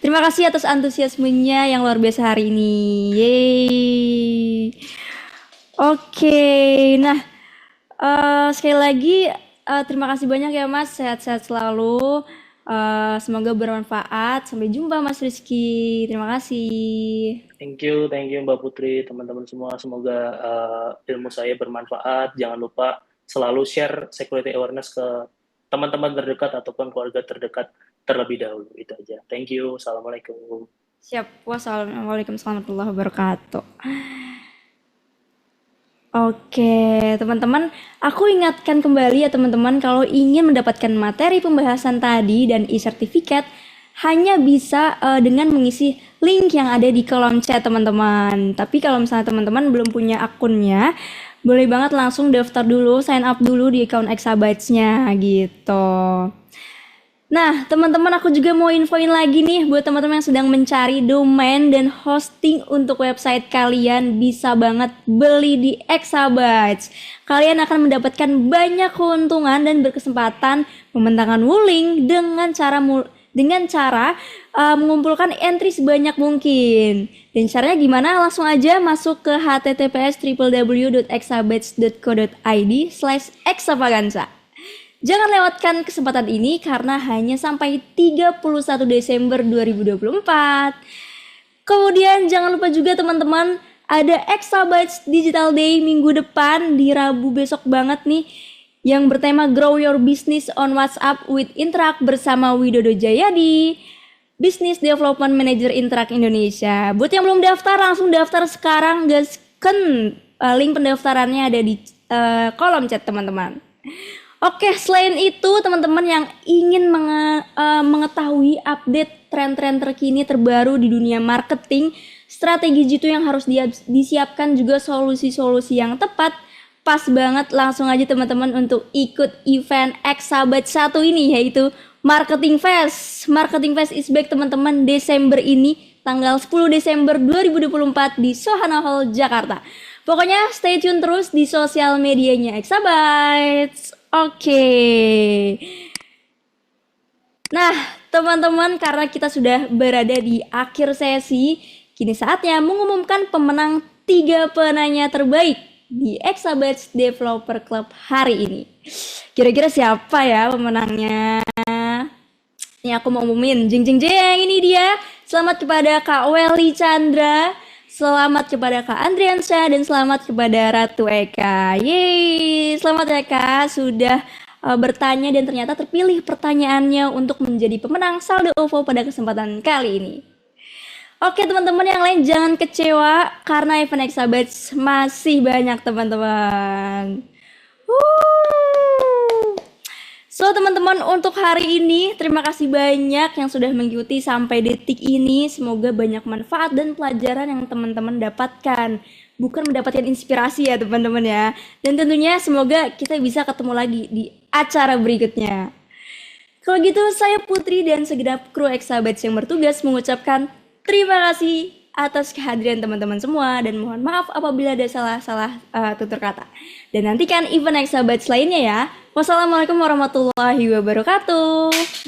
Terima kasih atas antusiasmenya yang luar biasa hari ini. Yeay. Oke, nah sekali lagi terima kasih banyak ya Mas, sehat-sehat selalu. Semoga bermanfaat. Sampai jumpa Mas Rizky. Terima kasih. Thank you Mbak Putri, teman-teman semua. Semoga ilmu saya bermanfaat. Jangan lupa selalu share security awareness ke teman-teman terdekat ataupun keluarga terdekat terlebih dahulu. Itu aja. Thank you. Assalamualaikum. Siap. Wassalamualaikum warahmatullahi wabarakatuh. Oke, teman-teman, aku ingatkan kembali ya teman-teman, kalau ingin mendapatkan materi pembahasan tadi dan e-sertifikat hanya bisa dengan mengisi link yang ada di kolom chat teman-teman. Tapi kalau misalnya teman-teman belum punya akunnya, boleh banget langsung daftar dulu, sign up dulu di account Exabytes-nya gitu. Nah, teman-teman, aku juga mau infoin lagi nih buat teman-teman yang sedang mencari domain dan hosting untuk website kalian, bisa banget beli di Exabytes. Kalian akan mendapatkan banyak keuntungan dan berkesempatan membentangkan Wuling dengan cara mengumpulkan entry sebanyak mungkin. Dan caranya gimana? Langsung aja masuk ke https://www.exabytes.co.id/extravaganza. Jangan lewatkan kesempatan ini karena hanya sampai 31 Desember 2024. Kemudian jangan lupa juga teman-teman, ada Exabytes Digital Day minggu depan di Rabu besok banget nih, yang bertema Grow Your Business on WhatsApp with Interact bersama Widodo Jayadi, Business Development Manager Interact Indonesia. Buat yang belum daftar, langsung daftar sekarang, gasken. Link pendaftarannya ada di kolom chat teman-teman. Oke, selain itu teman-teman yang ingin mengetahui update tren-tren terkini terbaru di dunia marketing, strategi jitu yang harus disiapkan juga solusi-solusi yang tepat, pas banget langsung aja teman-teman untuk ikut event Exabytes 1 ini, yaitu Marketing Fest. Marketing Fest is back teman-teman, Desember ini, tanggal 10 Desember 2024 di Sohana Hall, Jakarta. Pokoknya stay tune terus di sosial medianya Exabytes. Oke. Nah, teman-teman, karena kita sudah berada di akhir sesi, kini saatnya mengumumkan pemenang 3 penanya terbaik di Exabytes Developer Club hari ini. Kira-kira siapa ya pemenangnya? Nih aku mau umumin, jeng jeng jeng, ini dia. Selamat kepada Kak Welly Chandra, selamat kepada Kak Andriansyah, dan selamat kepada Ratu Eka. Yeay, selamat ya Kak, sudah bertanya dan ternyata terpilih pertanyaannya untuk menjadi pemenang saldo OVO pada kesempatan kali ini. Oke teman-teman yang lain jangan kecewa karena event Exabytes masih banyak teman-teman. So teman-teman untuk hari ini terima kasih banyak yang sudah mengikuti sampai detik ini. Semoga banyak manfaat dan pelajaran yang teman-teman dapatkan. Bukan mendapatkan inspirasi ya teman-teman ya. Dan tentunya semoga kita bisa ketemu lagi di acara berikutnya. Kalau gitu saya Putri dan segenap kru Exabytes yang bertugas mengucapkan terima kasih atas kehadiran teman-teman semua dan mohon maaf apabila ada salah-salah tutur kata. Dan nantikan event Exabytes lainnya ya. Wassalamualaikum warahmatullahi wabarakatuh.